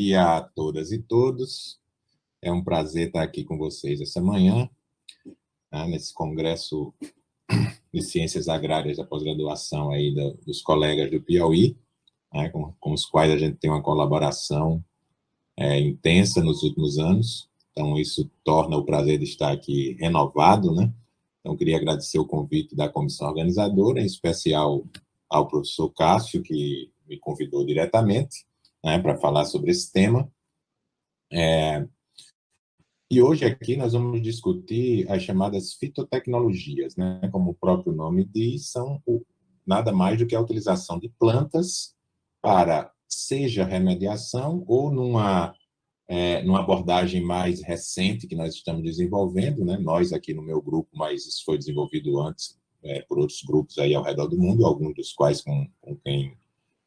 dia a todas e todos. É um prazer estar aqui com vocês essa manhã, né, nesse congresso de Ciências Agrárias da pós-graduação aí dos colegas do Piauí, né, com os quais a gente tem uma colaboração intensa nos últimos anos. Então, isso torna o prazer de estar aqui renovado, né? Então, queria agradecer o convite da comissão organizadora, em especial ao professor Cássio, que me convidou diretamente, né, para falar sobre esse tema. E hoje aqui nós vamos discutir as chamadas fitotecnologias, né? Como o próprio nome diz, são nada mais do que a utilização de plantas para, seja remediação ou numa abordagem mais recente que nós estamos desenvolvendo, né? Nós aqui no meu grupo, mas isso foi desenvolvido antes por outros grupos aí ao redor do mundo, alguns dos quais com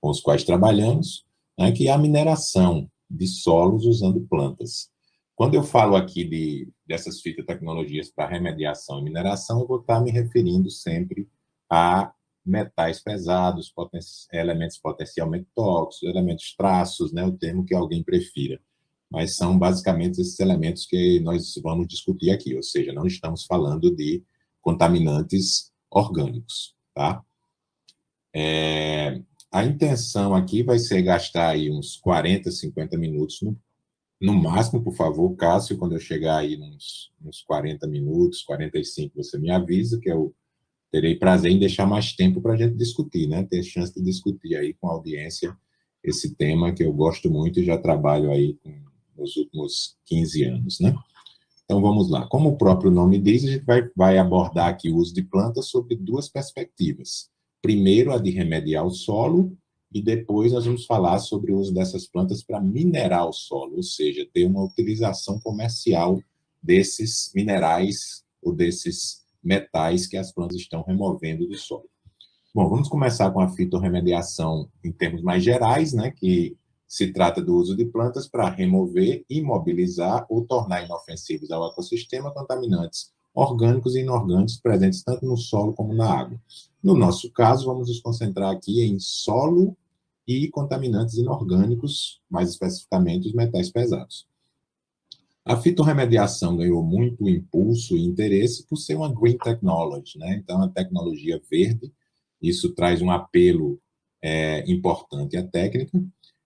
os quais trabalhamos, né? Que é a mineração de solos usando plantas. Quando eu falo aqui dessas fitotecnologias para remediação e mineração, eu vou estar me referindo sempre a metais pesados, elementos potencialmente tóxicos, elementos traços, né, o termo que alguém prefira. Mas são basicamente esses elementos que nós vamos discutir aqui, ou seja, não estamos falando de contaminantes orgânicos, tá? A intenção aqui vai ser gastar aí uns 40, 50 minutos no máximo, por favor, Cássio, quando eu chegar aí uns 40 minutos, 45, você me avisa, que eu terei prazer em deixar mais tempo para a gente discutir, né? Ter chance de discutir aí com a audiência esse tema que eu gosto muito e já trabalho aí nos últimos 15 anos, né? Então, vamos lá. Como o próprio nome diz, a gente vai abordar aqui o uso de plantas sob duas perspectivas. Primeiro, a de remediar o solo, e depois nós vamos falar sobre o uso dessas plantas para minerar o solo, ou seja, ter uma utilização comercial desses minerais ou desses metais que as plantas estão removendo do solo. Bom, vamos começar com a fitorremediação em termos mais gerais, né, que se trata do uso de plantas para remover, imobilizar ou tornar inofensivos ao ecossistema contaminantes orgânicos e inorgânicos presentes tanto no solo como na água. No nosso caso, vamos nos concentrar aqui em solo e contaminantes inorgânicos, mais especificamente os metais pesados. A fitorremediação ganhou muito impulso e interesse por ser uma green technology, né? Então, a tecnologia verde, isso traz um apelo importante à técnica.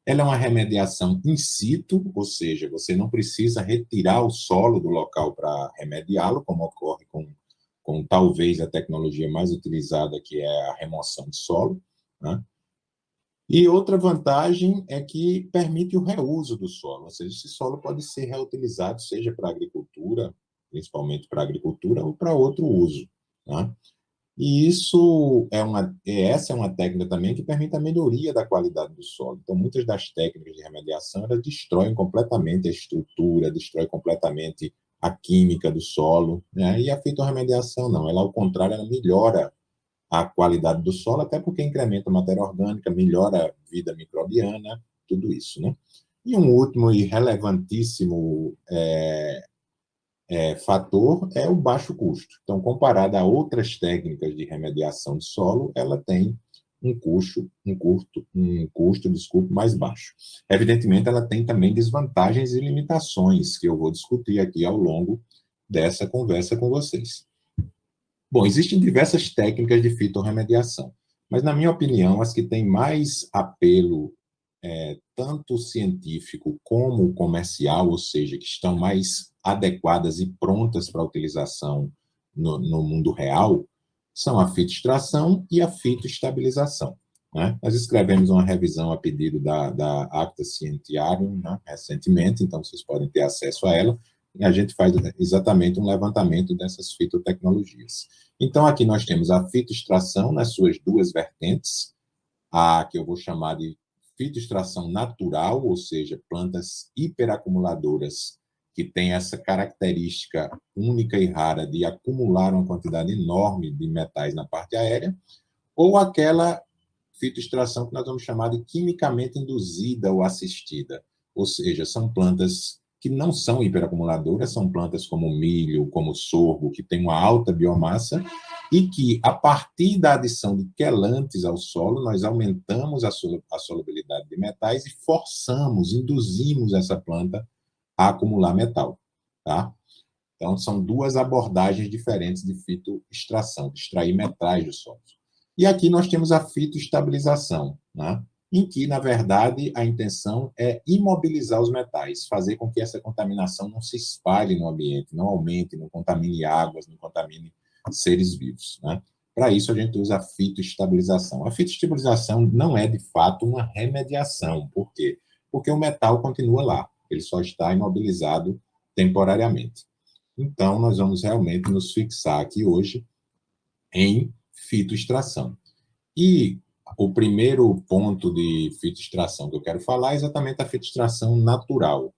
Ela é uma remediação in situ, ou seja, você não precisa retirar o solo do local para remediá-lo, como ocorre com talvez a tecnologia mais utilizada, que é a remoção de solo, né? E outra vantagem é que permite o reuso do solo, ou seja, esse solo pode ser reutilizado, seja para agricultura, principalmente para agricultura, ou para outro uso, né? E essa é uma técnica também que permite a melhoria da qualidade do solo. Então, muitas das técnicas de remediação, elas destroem completamente a estrutura, destroem completamente a química do solo, né? E a fitorremediação não, ela, ao contrário, ela melhora a qualidade do solo, até porque incrementa a matéria orgânica, melhora a vida microbiana, tudo isso, né? E um último e relevantíssimo fator é o baixo custo. Então, comparada a outras técnicas de remediação de solo, ela tem um custo mais baixo. Evidentemente, ela tem também desvantagens e limitações que eu vou discutir aqui ao longo dessa conversa com vocês. Bom, existem diversas técnicas de fitorremediação, mas, na minha opinião, as que têm mais apelo, tanto científico como comercial, ou seja, que estão mais adequadas e prontas para utilização no mundo real, são a fitoextração e a fitoestabilização, né? Nós escrevemos uma revisão a pedido da Acta Scientiarum, né, recentemente, então vocês podem ter acesso a ela, e a gente faz exatamente um levantamento dessas fitotecnologias. Então, aqui nós temos a fitoextração nas suas duas vertentes, a que eu vou chamar de fitoextração natural, ou seja, plantas hiperacumuladoras que têm essa característica única e rara de acumular uma quantidade enorme de metais na parte aérea, ou aquela fitoextração que nós vamos chamar de quimicamente induzida ou assistida, ou seja, são plantas que não são hiperacumuladoras, são plantas como milho, como sorgo, que têm uma alta biomassa e que, a partir da adição de quelantes ao solo, nós aumentamos a solubilidade de metais e forçamos, induzimos essa planta a acumular metal, tá? Então, são duas abordagens diferentes de fitoextração, de extrair metais dos solos. E aqui nós temos a fitoestabilização, né? Em que, na verdade, a intenção é imobilizar os metais, fazer com que essa contaminação não se espalhe no ambiente, não aumente, não contamine águas, não contamine seres vivos, né? Para isso, a gente usa a fitoestabilização. A fitoestabilização não é, de fato, uma remediação. Por quê? Porque o metal continua lá, ele só está imobilizado temporariamente. Então, nós vamos realmente nos fixar aqui hoje em fitoextração. E o primeiro ponto de fitoextração que eu quero falar é exatamente a fitoextração natural,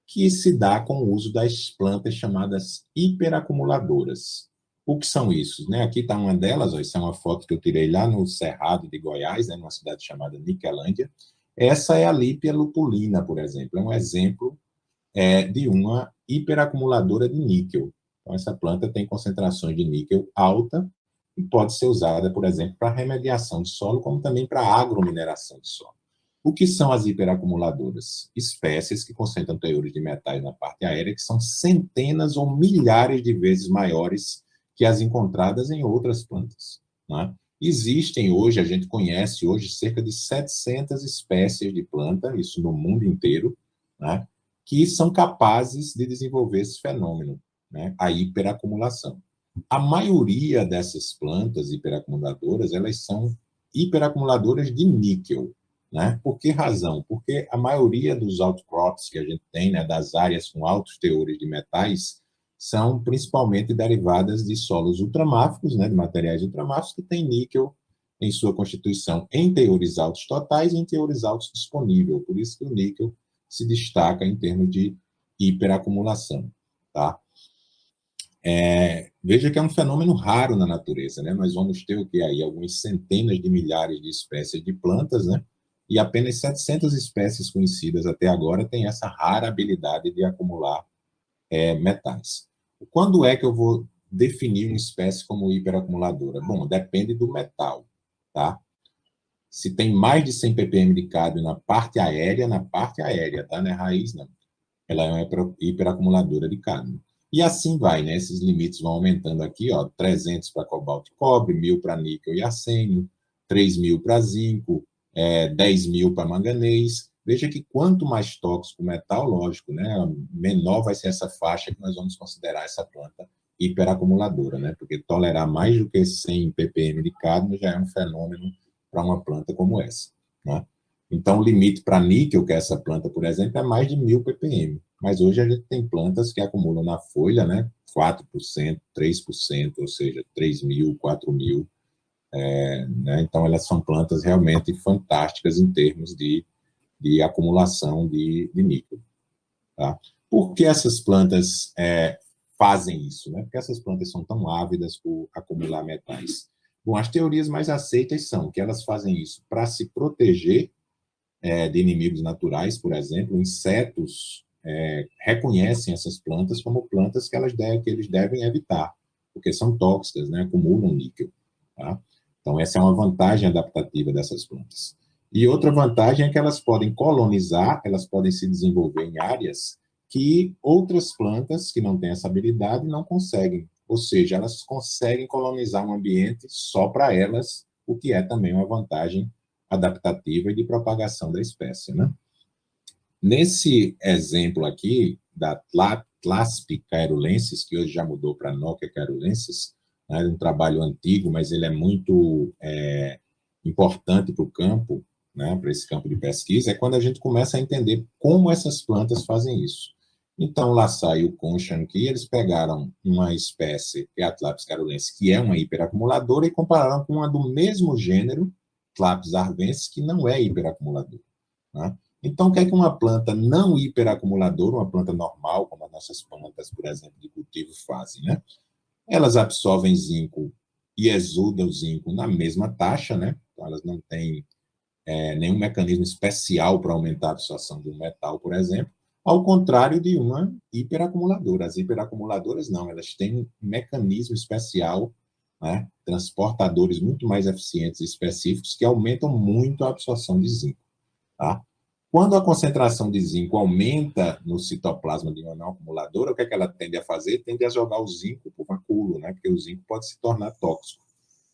que se dá com o uso das plantas chamadas hiperacumuladoras. O que são isso? Né? Aqui está uma delas, ó, essa é uma foto que eu tirei lá no Cerrado de Goiás, né, numa cidade chamada Niquelândia. Essa é a Lípia lupulina, por exemplo, é um exemplo de uma hiperacumuladora de níquel. Então, essa planta tem concentrações de níquel alta e pode ser usada, por exemplo, para remediação de solo, como também para agromineração de solo. O que são as hiperacumuladoras? Espécies que concentram teores de metais na parte aérea que são centenas ou milhares de vezes maiores que as encontradas em outras plantas, né? Existem hoje, a gente conhece hoje, cerca de 700 espécies de planta, isso no mundo inteiro, né, que são capazes de desenvolver esse fenômeno, né, a hiperacumulação. A maioria dessas plantas hiperacumuladoras, elas são hiperacumuladoras de níquel, né? Por que razão? Porque a maioria dos outcrops que a gente tem, né, das áreas com altos teores de metais, são principalmente derivadas de solos ultramáficos, né, de materiais ultramáficos que têm níquel em sua constituição em teores altos totais e em teores altos disponível. Por isso que o níquel se destaca em termos de hiperacumulação, tá? Veja que é um fenômeno raro na natureza, né? Nós vamos ter o que aí? Algumas centenas de milhares de espécies de plantas, né? E apenas 700 espécies conhecidas até agora têm essa rara habilidade de acumular metais. Quando é que eu vou definir uma espécie como hiperacumuladora? Bom, depende do metal, tá? Se tem mais de 100 ppm de cádmio na parte aérea, tá? Não é raiz, não. Ela é uma hiperacumuladora de cádmio. E assim vai, né? Esses limites vão aumentando aqui, ó, 300 para cobalto e cobre, 1.000 para níquel e arsênio, 3.000 para zinco, 10.000 para manganês. Veja que quanto mais tóxico o metal, lógico, né, menor vai ser essa faixa que nós vamos considerar essa planta hiperacumuladora, né? Porque tolerar mais do que 100 ppm de cádmio já é um fenômeno para uma planta como essa, né? Então, o limite para níquel, que é essa planta, por exemplo, é mais de 1.000 ppm. Mas hoje a gente tem plantas que acumulam na folha, né, 4%, 3%, ou seja, 3.000, 4.000. Né? Então, elas são plantas realmente fantásticas em termos de acumulação de níquel. Tá? Por que essas plantas fazem isso? Né? Porque essas plantas são tão ávidas por acumular metais. Bom, as teorias mais aceitas são que elas fazem isso para se proteger de inimigos naturais, por exemplo. Insetos reconhecem essas plantas como plantas que eles devem evitar, porque são tóxicas, né? Acumulam níquel. Tá? Então, essa é uma vantagem adaptativa dessas plantas. E outra vantagem é que elas podem colonizar, elas podem se desenvolver em áreas que outras plantas que não têm essa habilidade não conseguem. Ou seja, elas conseguem colonizar um ambiente só para elas, o que é também uma vantagem adaptativa e de propagação da espécie, né? Nesse exemplo aqui, da Tlasp caerulensis, que hoje já mudou para Nokia caerulensis, né, um trabalho antigo, mas ele é muito importante para o campo, né, para esse campo de pesquisa, é quando a gente começa a entender como essas plantas fazem isso. Então, Lassalle e o Conchan aqui, eles pegaram uma espécie, que é a Tlasp caerulensis, que é uma hiperacumuladora, e compararam com uma do mesmo gênero, Tlasp arvensis, que não é hiperacumuladora, né? Então, o que é que uma planta não hiperacumuladora, uma planta normal, como as nossas plantas, por exemplo, de cultivo, fazem, né? Elas absorvem zinco e exudam o zinco na mesma taxa, né? Então, elas não têm nenhum mecanismo especial para aumentar a absorção de um metal, por exemplo, ao contrário de uma hiperacumuladora. As hiperacumuladoras não, elas têm um mecanismo especial né? Transportadores muito mais eficientes e específicos que aumentam muito a absorção de zinco. Tá? Quando a concentração de zinco aumenta no citoplasma de uma não acumuladora, o que é que ela tende a fazer? Tende a jogar o zinco para o vacúolo, né? Porque o zinco pode se tornar tóxico.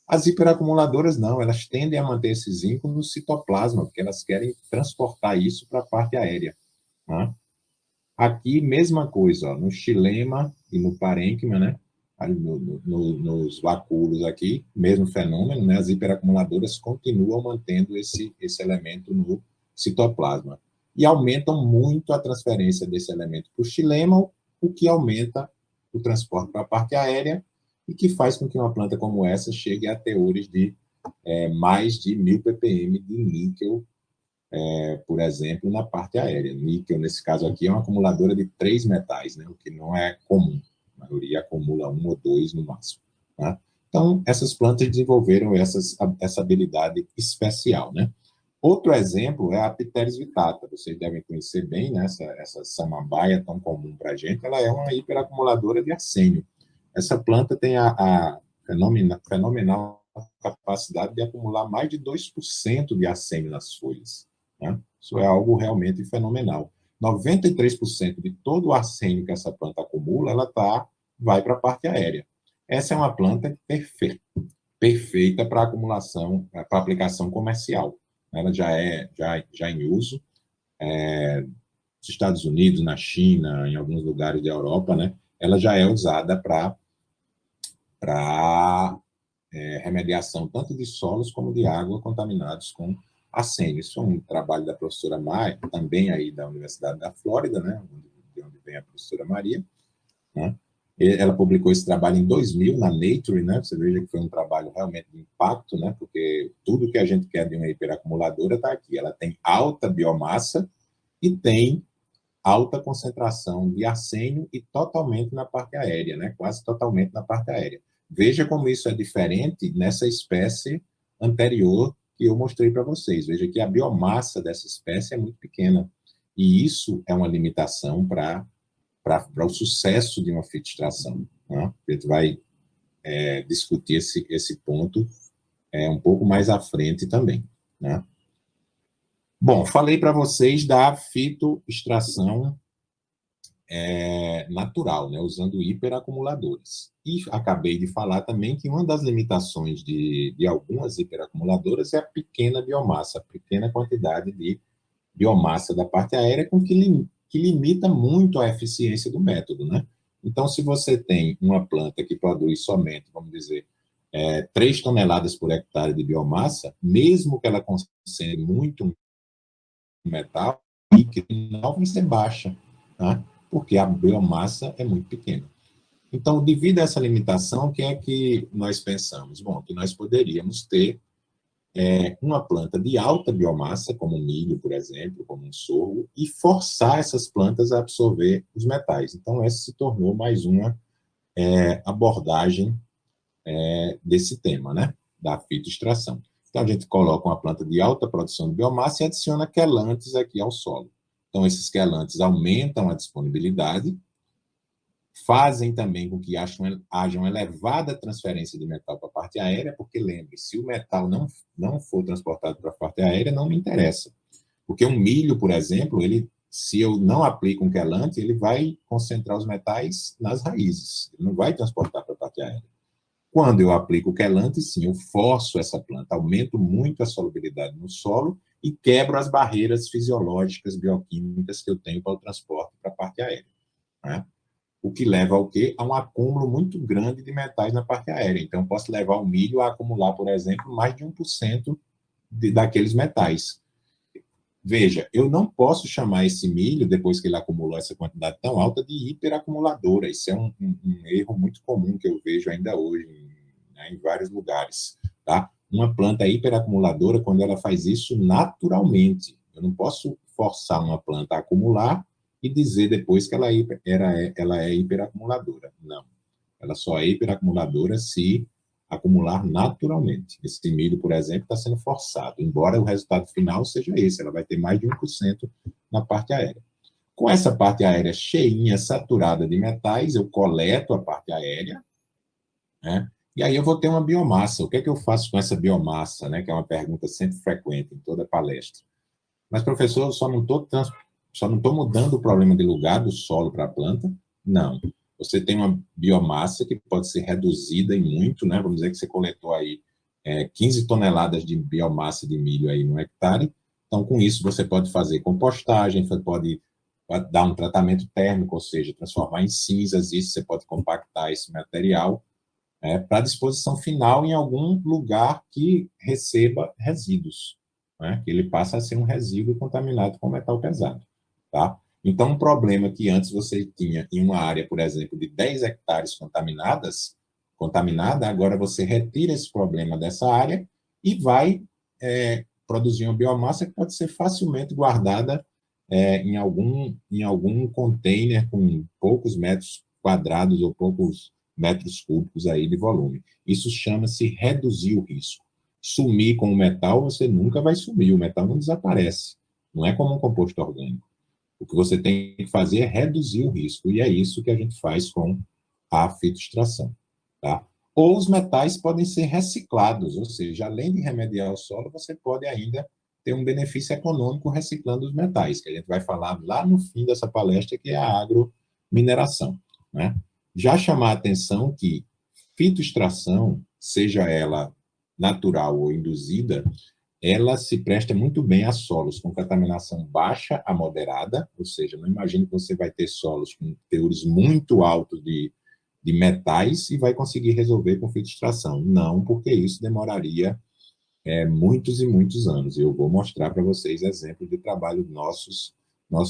As hiperacumuladoras não, elas tendem a manter esse zinco no citoplasma, porque elas querem transportar isso para a parte aérea. Né? Aqui, mesma coisa, ó, no xilema e no parênquima, né? Nos vacúolos aqui, mesmo fenômeno, né? As hiperacumuladoras continuam mantendo esse elemento no citoplasma. E aumentam muito a transferência desse elemento para o xilema, o que aumenta o transporte para a parte aérea e que faz com que uma planta como essa chegue a teores de mais de 1000 ppm de níquel, por exemplo, na parte aérea. Níquel, nesse caso aqui, é uma acumuladora de 3 metais, né, o que não é comum. A maioria acumula 1 ou 2 no máximo. Tá? Então, essas plantas desenvolveram essa habilidade especial. Né? Outro exemplo é a Pteris vitata. Vocês devem conhecer bem, né? Essa samambaia tão comum para a gente. Ela é uma hiperacumuladora de arsênio. Essa planta tem a fenomenal capacidade de acumular mais de 2% de arsênio nas folhas. Né? Isso é algo realmente fenomenal. 93% de todo o arsênio que essa planta acumula, vai para a parte aérea. Essa é uma planta perfeita para acumulação, para aplicação comercial. Ela já em uso nos Estados Unidos, na China, em alguns lugares da Europa, né? Ela já é usada para remediação tanto de solos como de água contaminados com arsênio. Isso é um trabalho da professora Maia, também aí da Universidade da Flórida, né, de onde vem a professora Maria. Né? Ela publicou esse trabalho em 2000 na Nature, né? Você veja que foi um trabalho realmente de impacto, né? Porque tudo que a gente quer de uma hiperacumuladora está aqui. Ela tem alta biomassa e tem alta concentração de arsênio e totalmente na parte aérea, né? Quase totalmente na parte aérea. Veja como isso é diferente nessa espécie anterior que eu mostrei para vocês. Veja que a biomassa dessa espécie é muito pequena. E isso é uma limitação para o sucesso de uma fitoextração. Né? A gente vai discutir esse ponto um pouco mais à frente também. Né? Bom, falei para vocês da fitoextração natural, né, usando hiperacumuladores. E acabei de falar também que uma das limitações de algumas hiperacumuladoras é a pequena biomassa, a pequena quantidade de biomassa da parte aérea, que limita muito a eficiência do método. Né? Então, se você tem uma planta que produz somente, vamos dizer, 3 toneladas por hectare de biomassa, mesmo que ela concentre muito metal, não vai ser baixa, tá? Porque a biomassa é muito pequena. Então, devido a essa limitação, o que é que nós pensamos? Bom, que nós poderíamos ter uma planta de alta biomassa, como o milho, por exemplo, como um sorgo, e forçar essas plantas a absorver os metais. Então, essa se tornou mais uma abordagem desse tema, né? Da fitoextração. Então, a gente coloca uma planta de alta produção de biomassa e adiciona quelantes aqui ao solo. Então, esses quelantes aumentam a disponibilidade, fazem também com que haja uma elevada transferência de metal para a parte aérea, porque, lembre, se o metal não for transportado para a parte aérea, não me interessa. Porque um milho, por exemplo, se eu não aplico um quelante, ele vai concentrar os metais nas raízes, ele não vai transportar para a parte aérea. Quando eu aplico o quelante, sim, eu forço essa planta, aumento muito a solubilidade no solo e quebro as barreiras fisiológicas, bioquímicas que eu tenho para o transporte para a parte aérea. Né? O que leva ao quê? A um acúmulo muito grande de metais na parte aérea. Então, eu posso levar o milho a acumular, por exemplo, mais de 1% daqueles metais. Veja, eu não posso chamar esse milho, depois que ele acumulou essa quantidade tão alta, de hiperacumuladora. Isso é um erro muito comum que eu vejo ainda hoje em vários lugares. Tá? Uma planta hiperacumuladora, quando ela faz isso naturalmente. Eu não posso forçar uma planta a acumular e dizer depois que ela é hiperacumuladora. Não. Ela só é hiperacumuladora se acumular naturalmente. Esse milho, por exemplo, está sendo forçado, embora o resultado final seja esse, ela vai ter mais de 1% na parte aérea. Com essa parte aérea cheinha, saturada de metais, eu coleto a parte aérea, né, E aí eu vou ter uma biomassa. O que é que eu faço com essa biomassa, né? Que é uma pergunta sempre frequente em toda palestra. Mas, professor, eu só não estou mudando o problema de lugar do solo para a planta? Não. Você tem uma biomassa que pode ser reduzida em muito, né? Vamos dizer que você coletou aí 15 toneladas de biomassa de milho aí no hectare. Então, com isso, você pode fazer compostagem, você pode dar um tratamento térmico, ou seja, transformar em cinzas, isso você pode compactar esse material para disposição final em algum lugar que receba resíduos, né? Que ele passa a ser um resíduo contaminado com metal pesado, tá? Então, um problema que antes você tinha em uma área, por exemplo, de 10 hectares contaminada, agora você retira esse problema dessa área e vai produzir uma biomassa que pode ser facilmente guardada em algum container com poucos metros quadrados ou poucos metros cúbicos aí de volume. Isso chama-se reduzir o risco. Sumir com o metal, você nunca vai sumir, o metal não desaparece. Não é como um composto orgânico. O que você tem que fazer é reduzir o risco, e é isso que a gente faz com a fitoextração. Tá? Ou os metais podem ser reciclados, ou seja, além de remediar o solo, você pode ainda ter um benefício econômico reciclando os metais, que a gente vai falar lá no fim dessa palestra, que é a agromineração, né? Já chamar a atenção que fitoextração, seja ela natural ou induzida, ela se presta muito bem a solos com contaminação baixa a moderada, ou seja, não imagine que você vai ter solos com teores muito altos de metais e vai conseguir resolver com fitoextração. Não, porque isso demoraria muitos e muitos anos. Eu vou mostrar para vocês exemplos de trabalho nossos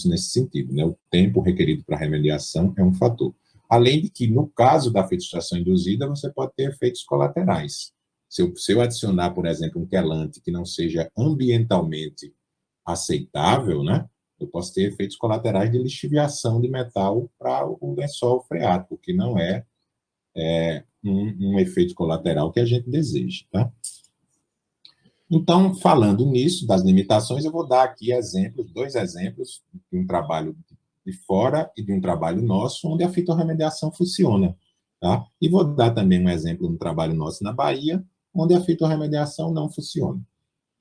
nesse sentido, né? O tempo requerido para remediação é um fator. Além de que, no caso da fitoextração induzida, você pode ter efeitos colaterais. Se eu adicionar, por exemplo, um quelante que não seja ambientalmente aceitável, né? Eu posso ter efeitos colaterais de lixiviação de metal para o lençol freático, que não é um efeito colateral que a gente deseja, tá? Então, falando nisso, das limitações, eu vou dar aqui dois exemplos de um trabalho de fora e de um trabalho nosso, onde a fitorremediação funciona. Tá? E vou dar também um exemplo de um trabalho nosso na Bahia, onde a fitorremediação não funciona.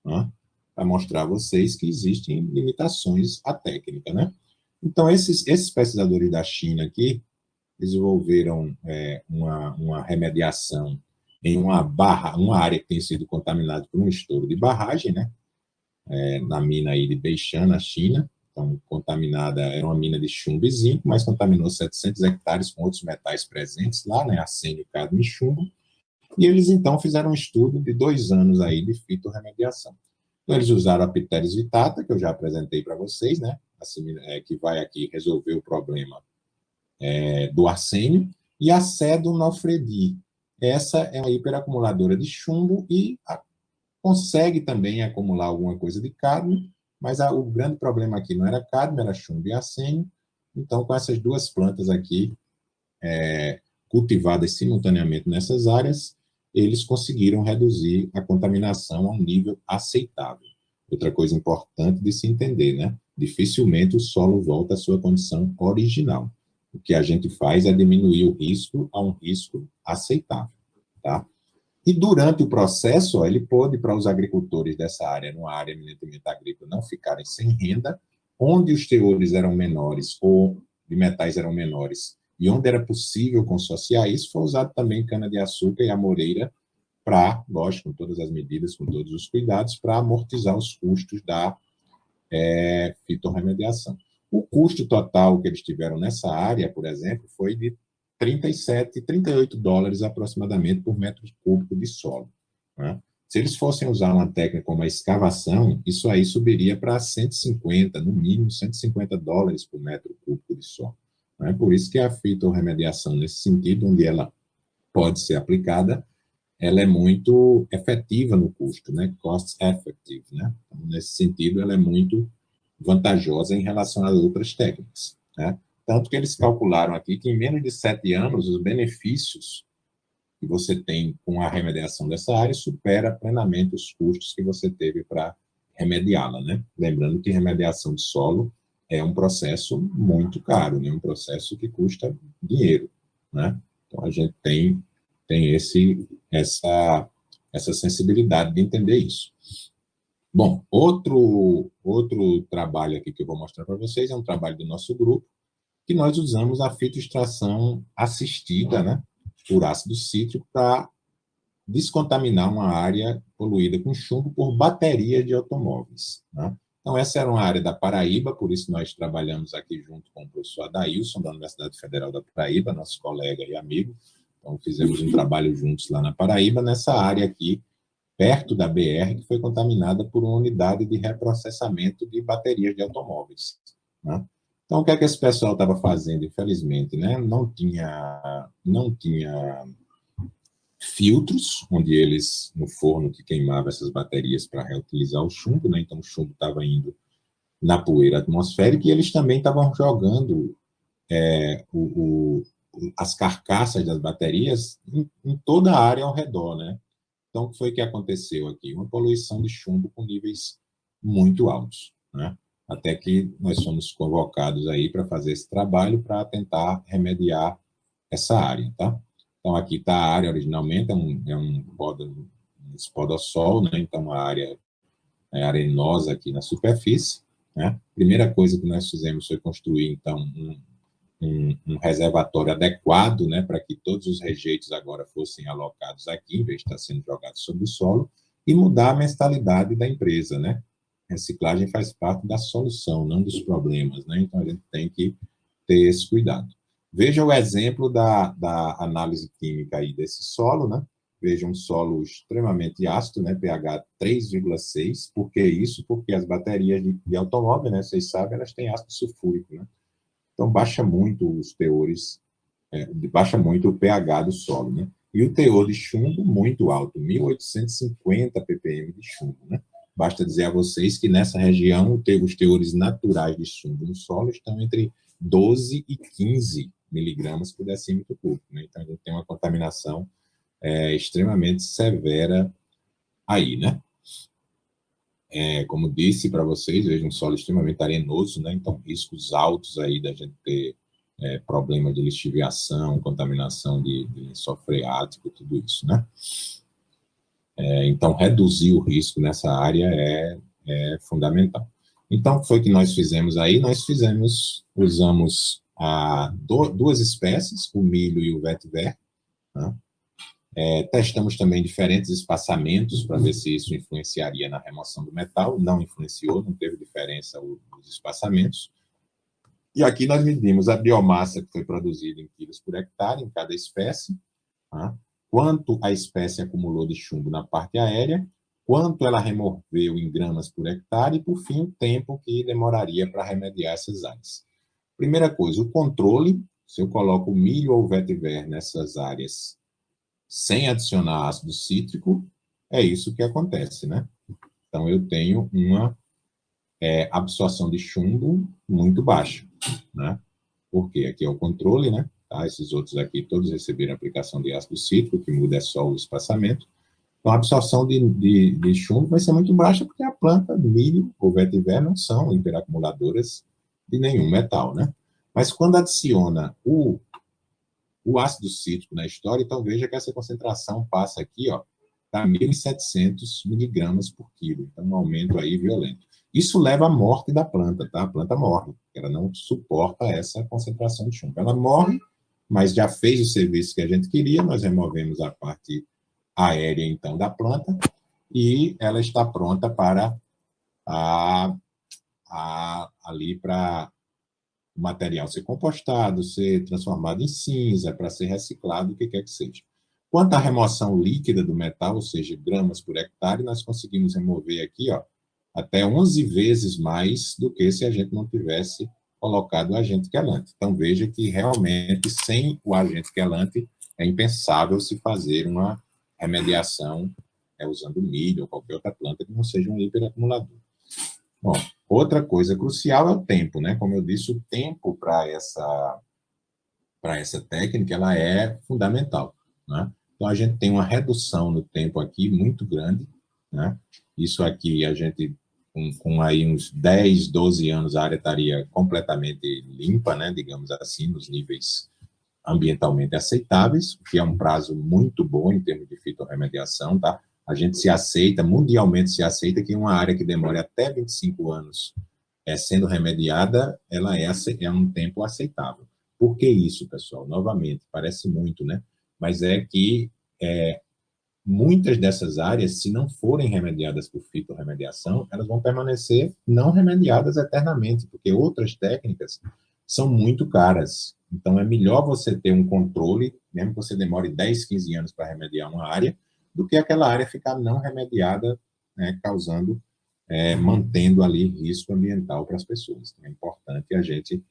Tá? Para mostrar a vocês que existem limitações à técnica. Né? Então, esses pesquisadores da China aqui desenvolveram uma remediação em uma área que tem sido contaminada por um estouro de barragem, né? Na mina aí de Beishan, na China. Então, contaminada, era uma mina de chumbo e zinco, mas contaminou 700 hectares com outros metais presentes lá, né? Arsênio, cadmio e chumbo. E eles, então, fizeram um estudo de 2 anos aí de fitorremediação. Então, eles usaram a Pteris vitata, que eu já apresentei para vocês, né? Assim, que vai aqui resolver o problema do arsênio, e a cedonofredi. Essa é uma hiperacumuladora de chumbo e consegue também acumular alguma coisa de cádmio, mas o grande problema aqui não era cádmio, era chumbo e arsênio. Então, com essas duas plantas aqui, cultivadas simultaneamente nessas áreas, eles conseguiram reduzir a contaminação a um nível aceitável. Outra coisa importante de se entender, né? Dificilmente o solo volta à sua condição original. O que a gente faz é diminuir o risco a um risco aceitável, tá? E durante o processo, ele pôde, para os agricultores dessa área, numa área eminentemente agrícola, não ficarem sem renda, onde os teores eram menores ou de metais eram menores, e onde era possível consorciar isso, foi usado também cana-de-açúcar e amoreira para, lógico, com todas as medidas, com todos os cuidados, para amortizar os custos da fitorremediação. O custo total que eles tiveram nessa área, por exemplo, foi de 38 dólares aproximadamente por metro cúbico de solo. Né? Se eles fossem usar uma técnica como a escavação, isso aí subiria para 150, no mínimo 150 dólares por metro cúbico de solo. Né? Por isso que a fitorremediação, nesse sentido, onde ela pode ser aplicada, ela é muito efetiva no custo, né? Cost effective, né? Então, nesse sentido, ela é muito vantajosa em relação às outras técnicas, né? Tanto que eles calcularam aqui que em menos de 7 anos, os benefícios que você tem com a remediação dessa área supera plenamente os custos que você teve para remediá-la, né? Lembrando que remediação de solo é um processo muito caro, né? Um processo que custa dinheiro, né? Então, a gente tem tem essa sensibilidade de entender isso. Bom, outro trabalho aqui que eu vou mostrar para vocês é um trabalho do nosso grupo, que nós usamos a fitoextração assistida, né, por ácido cítrico para descontaminar uma área poluída com chumbo por baterias de automóveis, né? Então, essa era uma área da Paraíba, por isso nós trabalhamos aqui junto com o professor Adailson, da Universidade Federal da Paraíba, nosso colega e amigo. Então, fizemos um trabalho juntos lá na Paraíba, nessa área aqui, perto da BR, que foi contaminada por uma unidade de reprocessamento de baterias de automóveis, né? Então, o que é que esse pessoal estava fazendo? Infelizmente, né? Não tinha filtros, onde eles, no forno que queimava essas baterias para reutilizar o chumbo, né? Então o chumbo estava indo na poeira atmosférica e eles também estavam jogando as carcaças das baterias em toda a área ao redor, né? Então, o que foi que aconteceu aqui? Uma poluição de chumbo com níveis muito altos, né? Até que nós fomos convocados aí para fazer esse trabalho para tentar remediar essa área, tá? Então, aqui está a área originalmente, é um podossol, né? Então, a área é arenosa aqui na superfície, né? A primeira coisa que nós fizemos foi construir, então, um reservatório adequado, né, para que todos os rejeitos agora fossem alocados aqui, em vez de estar sendo jogados sobre o solo, e mudar a mentalidade da empresa, né? Reciclagem faz parte da solução, não dos problemas, né? Então, a gente tem que ter esse cuidado. Veja o exemplo da análise química aí desse solo, né? Veja um solo extremamente ácido, né? pH 3,6. Por que isso? Porque as baterias de automóvel, né? Vocês sabem, elas têm ácido sulfúrico, né? Então, baixa muito os teores, baixa muito o pH do solo, né? E o teor de chumbo muito alto, 1.850 ppm de chumbo, né? Basta dizer a vocês que nessa região os teores naturais de chumbo no solo estão entre 12 e 15 miligramas por decímetro cúbico, né? Então, a gente tem uma contaminação extremamente severa aí, né? Como disse para vocês, veja um solo extremamente arenoso, né? Então, riscos altos aí da gente ter problema de lixiviação, contaminação de lençol freático, tudo isso, né? Então, reduzir o risco nessa área é fundamental. Então, foi o que nós fizemos aí? Usamos duas espécies, o milho e o vetiver, né? Testamos também diferentes espaçamentos para ver se isso influenciaria na remoção do metal. Não influenciou, não teve diferença os espaçamentos. E aqui nós medimos a biomassa que foi produzida em quilos por hectare em cada espécie, tá? Quanto a espécie acumulou de chumbo na parte aérea, quanto ela removeu em gramas por hectare e, por fim, o tempo que demoraria para remediar essas áreas. Primeira coisa, o controle. Se eu coloco o milho ou o vetiver nessas áreas sem adicionar ácido cítrico, é isso que acontece, né? Então, eu tenho uma absorção de chumbo muito baixa, né? Porque aqui é o controle, né? Tá? Esses outros aqui, todos receberam aplicação de ácido cítrico, que muda só o espaçamento. Então, a absorção de chumbo vai ser muito baixa, porque a planta, milho ou vetiver, não são hiperacumuladoras de nenhum metal, né? Mas quando adiciona o ácido cítrico na história, então veja que essa concentração passa aqui, ó, tá 1.700 miligramas por quilo, então um aumento aí violento. Isso leva à morte da planta, tá? A planta morre, ela não suporta essa concentração de chumbo. Ela morre, mas já fez o serviço que a gente queria, nós removemos a parte aérea, então, da planta, e ela está pronta para ali para o material ser compostado, ser transformado em cinza, para ser reciclado, o que quer que seja. Quanto à remoção líquida do metal, ou seja, gramas por hectare, nós conseguimos remover aqui, ó, até 11 vezes mais do que se a gente não tivesse colocado o agente quelante. Então, veja que realmente, sem o agente quelante, é impensável se fazer uma remediação usando milho ou qualquer outra planta que não seja um hiperacumulador. Bom, outra coisa crucial é o tempo, né? Como eu disse, o tempo para essa técnica ela é fundamental, né? Então, a gente tem uma redução no tempo aqui muito grande, né? Isso aqui, a gente, com aí uns 10, 12 anos, a área estaria completamente limpa, né? Digamos assim, nos níveis ambientalmente aceitáveis, que é um prazo muito bom em termos de fitorremediação, tá? A gente se aceita, mundialmente se aceita que uma área que demore até 25 anos sendo remediada, ela é um tempo aceitável. Por que isso, pessoal? Novamente, parece muito, né? Mas é que muitas dessas áreas, se não forem remediadas por fitorremediação, elas vão permanecer não remediadas eternamente, porque outras técnicas são muito caras. Então, é melhor você ter um controle, mesmo que você demore 10, 15 anos para remediar uma área, do que aquela área ficar não remediada, né, mantendo ali risco ambiental para as pessoas. Então, é importante a gente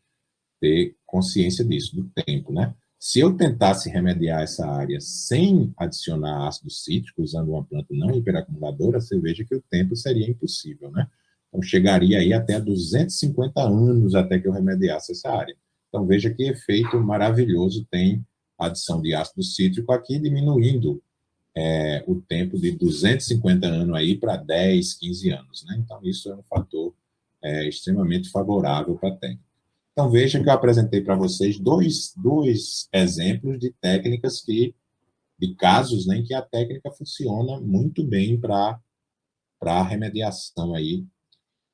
ter consciência disso, do tempo, né? Se eu tentasse remediar essa área sem adicionar ácido cítrico, usando uma planta não hiperacumuladora, você veja que o tempo seria impossível, né? Então, chegaria aí até 250 anos até que eu remediasse essa área. Então, veja que efeito maravilhoso tem a adição de ácido cítrico aqui, diminuindo o tempo de 250 anos aí para 10, 15 anos, né? Então, isso é um fator extremamente favorável para a técnica. Então, veja que eu apresentei para vocês dois exemplos de técnicas de casos, né, em que a técnica funciona muito bem para a remediação aí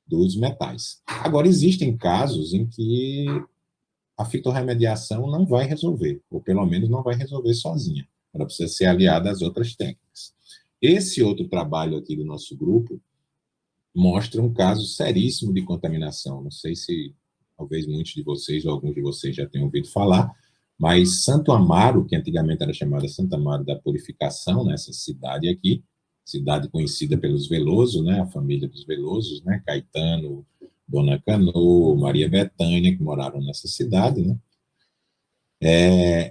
dos metais. Agora, existem casos em que a fitorremediação não vai resolver, ou pelo menos não vai resolver sozinha. Ela precisa ser aliada às outras técnicas. Esse outro trabalho aqui do nosso grupo mostra um caso seríssimo de contaminação. Não sei se talvez muitos de vocês ou alguns de vocês já tenham ouvido falar, mas Santo Amaro, que antigamente era chamada Santo Amaro da Purificação, nessa cidade aqui, cidade conhecida pelos Veloso, né, a família dos Velosos, né, Caetano, Dona Cano, Maria Bethânia, que moraram nessa cidade, né,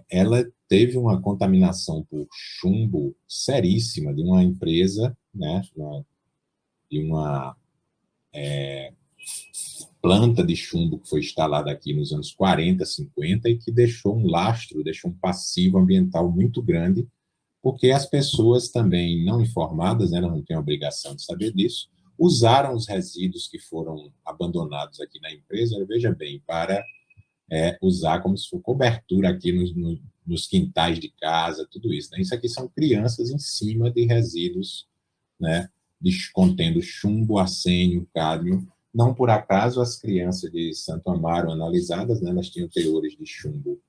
ela teve uma contaminação por chumbo seríssima de uma empresa, né, de uma planta de chumbo que foi instalada aqui nos anos 40, 50 e que deixou um lastro, deixou um passivo ambiental muito grande, porque as pessoas também não informadas, né, elas não têm a obrigação de saber disso, usaram os resíduos que foram abandonados aqui na empresa, veja bem, para usar como se fosse cobertura aqui nos quintais de casa, tudo isso. Né? Isso aqui são crianças em cima de resíduos, né, contendo chumbo, arsênio, cádmio. Não por acaso as crianças de Santo Amaro analisadas, né, elas tinham teores de chumbo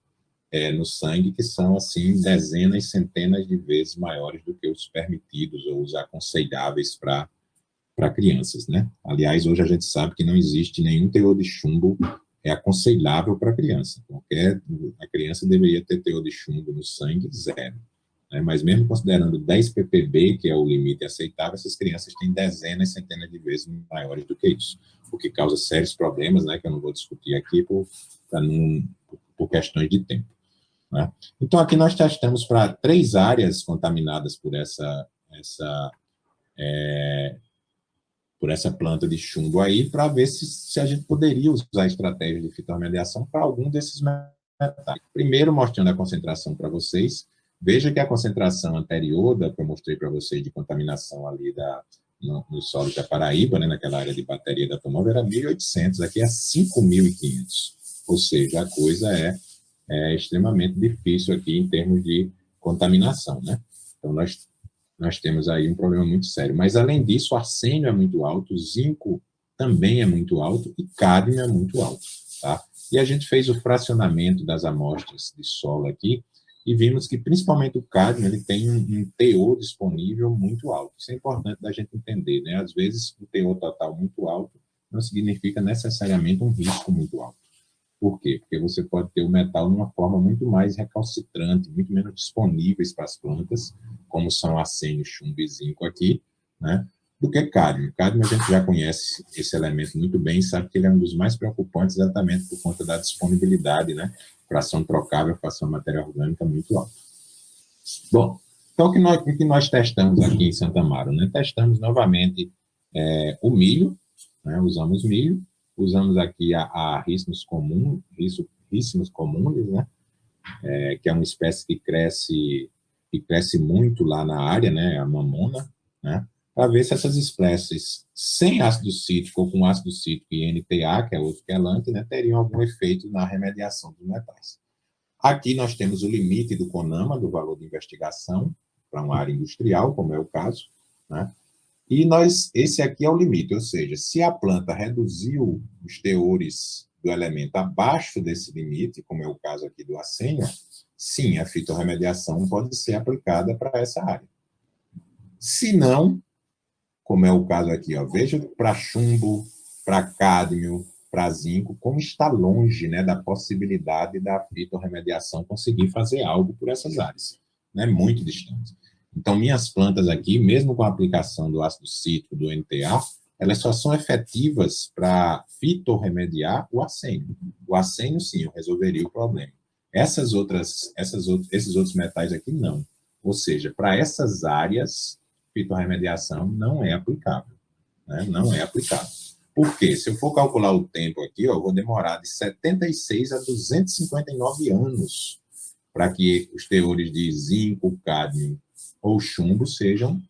no sangue que são assim dezenas, centenas de vezes maiores do que os permitidos ou os aconselháveis para crianças, né? Aliás, hoje a gente sabe que não existe nenhum teor de chumbo aconselhável para criança. A criança deveria ter teor de chumbo no sangue zero. Né? Mas mesmo considerando 10 ppb, que é o limite aceitável, essas crianças têm dezenas, centenas de vezes maiores do que isso, o que causa sérios problemas, né, que eu não vou discutir aqui por questões de tempo. Né? Então, aqui nós testamos para 3 áreas contaminadas por essa planta de chumbo aí, para ver se a gente poderia usar estratégias de fitorremediação para algum desses metais. Primeiro, mostrando a concentração para vocês. Veja que a concentração anterior que eu mostrei para vocês de contaminação ali no solo da Paraíba, né, naquela área de bateria da automóvel, era 1.800, aqui é 5.500. Ou seja, a coisa é extremamente difícil aqui em termos de contaminação, né? Então, nós temos aí um problema muito sério. Mas, além disso, o arsênio é muito alto, o zinco também é muito alto e cádmio é muito alto, tá? E a gente fez o fracionamento das amostras de solo aqui e vimos que, principalmente o cádmio, ele tem um teor disponível muito alto. Isso é importante da gente entender, né? Às vezes, o teor total muito alto não significa necessariamente um risco muito alto. Por quê? Porque você pode ter o metal de uma forma muito mais recalcitrante, muito menos disponíveis para as plantas, como são arsênio, chumbo e zinco aqui, né, do que cádmio. Cádmio a gente já conhece esse elemento muito bem e sabe que ele é um dos mais preocupantes exatamente por conta da disponibilidade, né, fração trocável, fração matéria orgânica muito alta. Bom, então o que nós testamos aqui em Santo Amaro? Né? Testamos novamente o milho, né, usamos milho, usamos aqui a Ricins comuns, né, que é uma espécie que cresce muito lá na área, né, a mamona, né, para ver se essas espécies sem ácido cítrico ou com ácido cítrico e NTA, que é outro quelante, né, teriam algum efeito na remediação dos metais. Aqui nós temos o limite do CONAMA, do valor de investigação, para uma área industrial, como é o caso, né? E esse aqui é o limite, ou seja, se a planta reduziu os teores do elemento abaixo desse limite, como é o caso aqui do arsênio, sim, a fitorremediação pode ser aplicada para essa área. Se não, como é o caso aqui, ó, veja para chumbo, para cádmio, para zinco, como está longe, né, da possibilidade da fitorremediação conseguir fazer algo por essas áreas, né, muito distante. Então, minhas plantas aqui, mesmo com a aplicação do ácido cítrico, do NTA, elas só são efetivas para fitorremediar o arsênio. O arsênio, sim, eu resolveria o problema. Esses outros metais aqui, não. Ou seja, para essas áreas, fitorremediação não é aplicável, né? Não é aplicável. Por quê? Se eu for calcular o tempo aqui, ó, eu vou demorar de 76 a 259 anos para que os teores de zinco, cádmio ou chumbo sejam,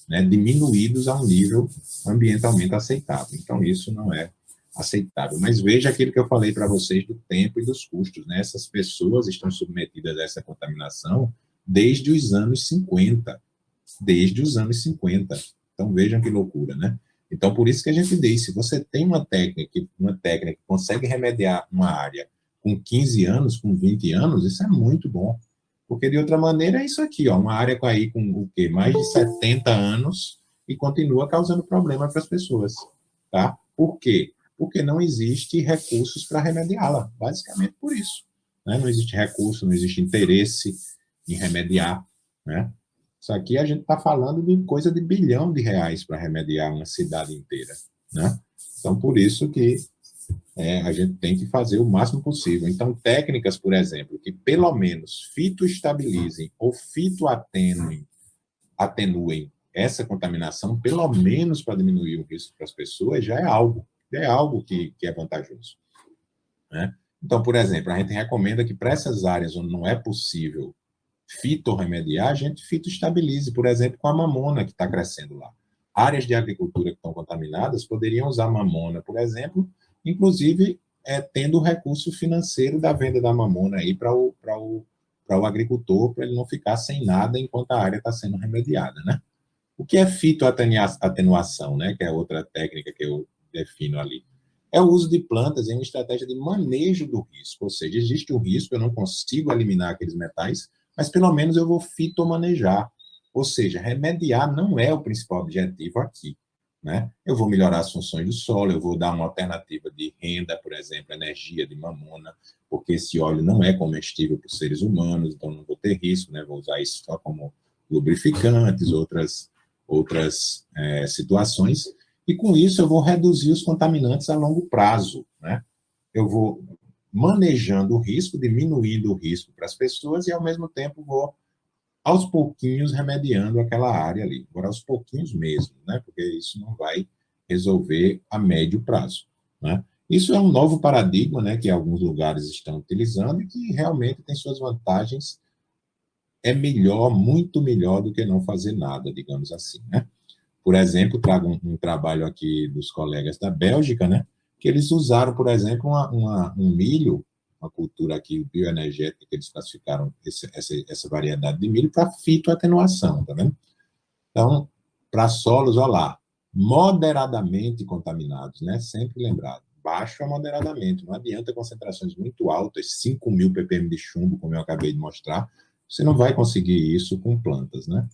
né, diminuídos a um nível ambientalmente aceitável. Então, isso não é aceitável. Mas veja aquilo que eu falei para vocês do tempo e dos custos, né? Essas pessoas estão submetidas a essa contaminação desde os anos 50. Desde os anos 50. Então, vejam que loucura, né? Então, por isso que a gente diz, se você tem uma técnica que consegue remediar uma área com 15 anos, com 20 anos, isso é muito bom. Porque, de outra maneira, é isso aqui, ó, uma área aí com o quê? Mais de 70 anos e continua causando problema para as pessoas, tá? Por quê? Porque não existe recursos para remediá-la, basicamente por isso, né? Não existe recurso, não existe interesse em remediar, né? Isso aqui a gente está falando de coisa de R$ 1 bilhão para remediar uma cidade inteira, né? Então, por isso que a gente tem que fazer o máximo possível. Então, técnicas, por exemplo, que pelo menos fitoestabilizem ou fitoatenuem essa contaminação, pelo menos para diminuir o risco para as pessoas, já é algo que é vantajoso, né? Então, por exemplo, a gente recomenda que para essas áreas onde não é possível fitorremediar, a gente fitoestabilize, por exemplo, com a mamona que está crescendo lá. Áreas de agricultura que estão contaminadas poderiam usar mamona, por exemplo, inclusive tendo o recurso financeiro da venda da mamona aí para o agricultor, para ele não ficar sem nada enquanto a área está sendo remediada, né? O que é fitoatenuação, né? Que é outra técnica que eu defino ali. É o uso de plantas em uma estratégia de manejo do risco, ou seja, existe um risco, eu não consigo eliminar aqueles metais, mas pelo menos eu vou fitomanejar, ou seja, remediar não é o principal objetivo aqui, né? Eu vou melhorar as funções do solo, eu vou dar uma alternativa de renda, por exemplo, energia de mamona, porque esse óleo não é comestível por seres humanos, então não vou ter risco, né? Vou usar isso só como lubrificantes, outras situações, e com isso eu vou reduzir os contaminantes a longo prazo, né? Eu vou manejando o risco, diminuindo o risco para as pessoas e, ao mesmo tempo, vou, aos pouquinhos, remediando aquela área ali. Agora, aos pouquinhos mesmo, né? Porque isso não vai resolver a médio prazo, né? Isso é um novo paradigma, né, que alguns lugares estão utilizando e que realmente tem suas vantagens. É melhor, muito melhor do que não fazer nada, digamos assim, né? Por exemplo, trago um trabalho aqui dos colegas da Bélgica, né, que eles usaram, por exemplo, um milho, uma cultura aqui bioenergética, que eles classificaram essa variedade de milho para fitoatenuação, tá vendo? Então, para solos, olha lá, moderadamente contaminados, né, sempre lembrado, baixo a moderadamente, não adianta concentrações muito altas, 5.000 ppm de chumbo, como eu acabei de mostrar, você não vai conseguir isso com plantas, né?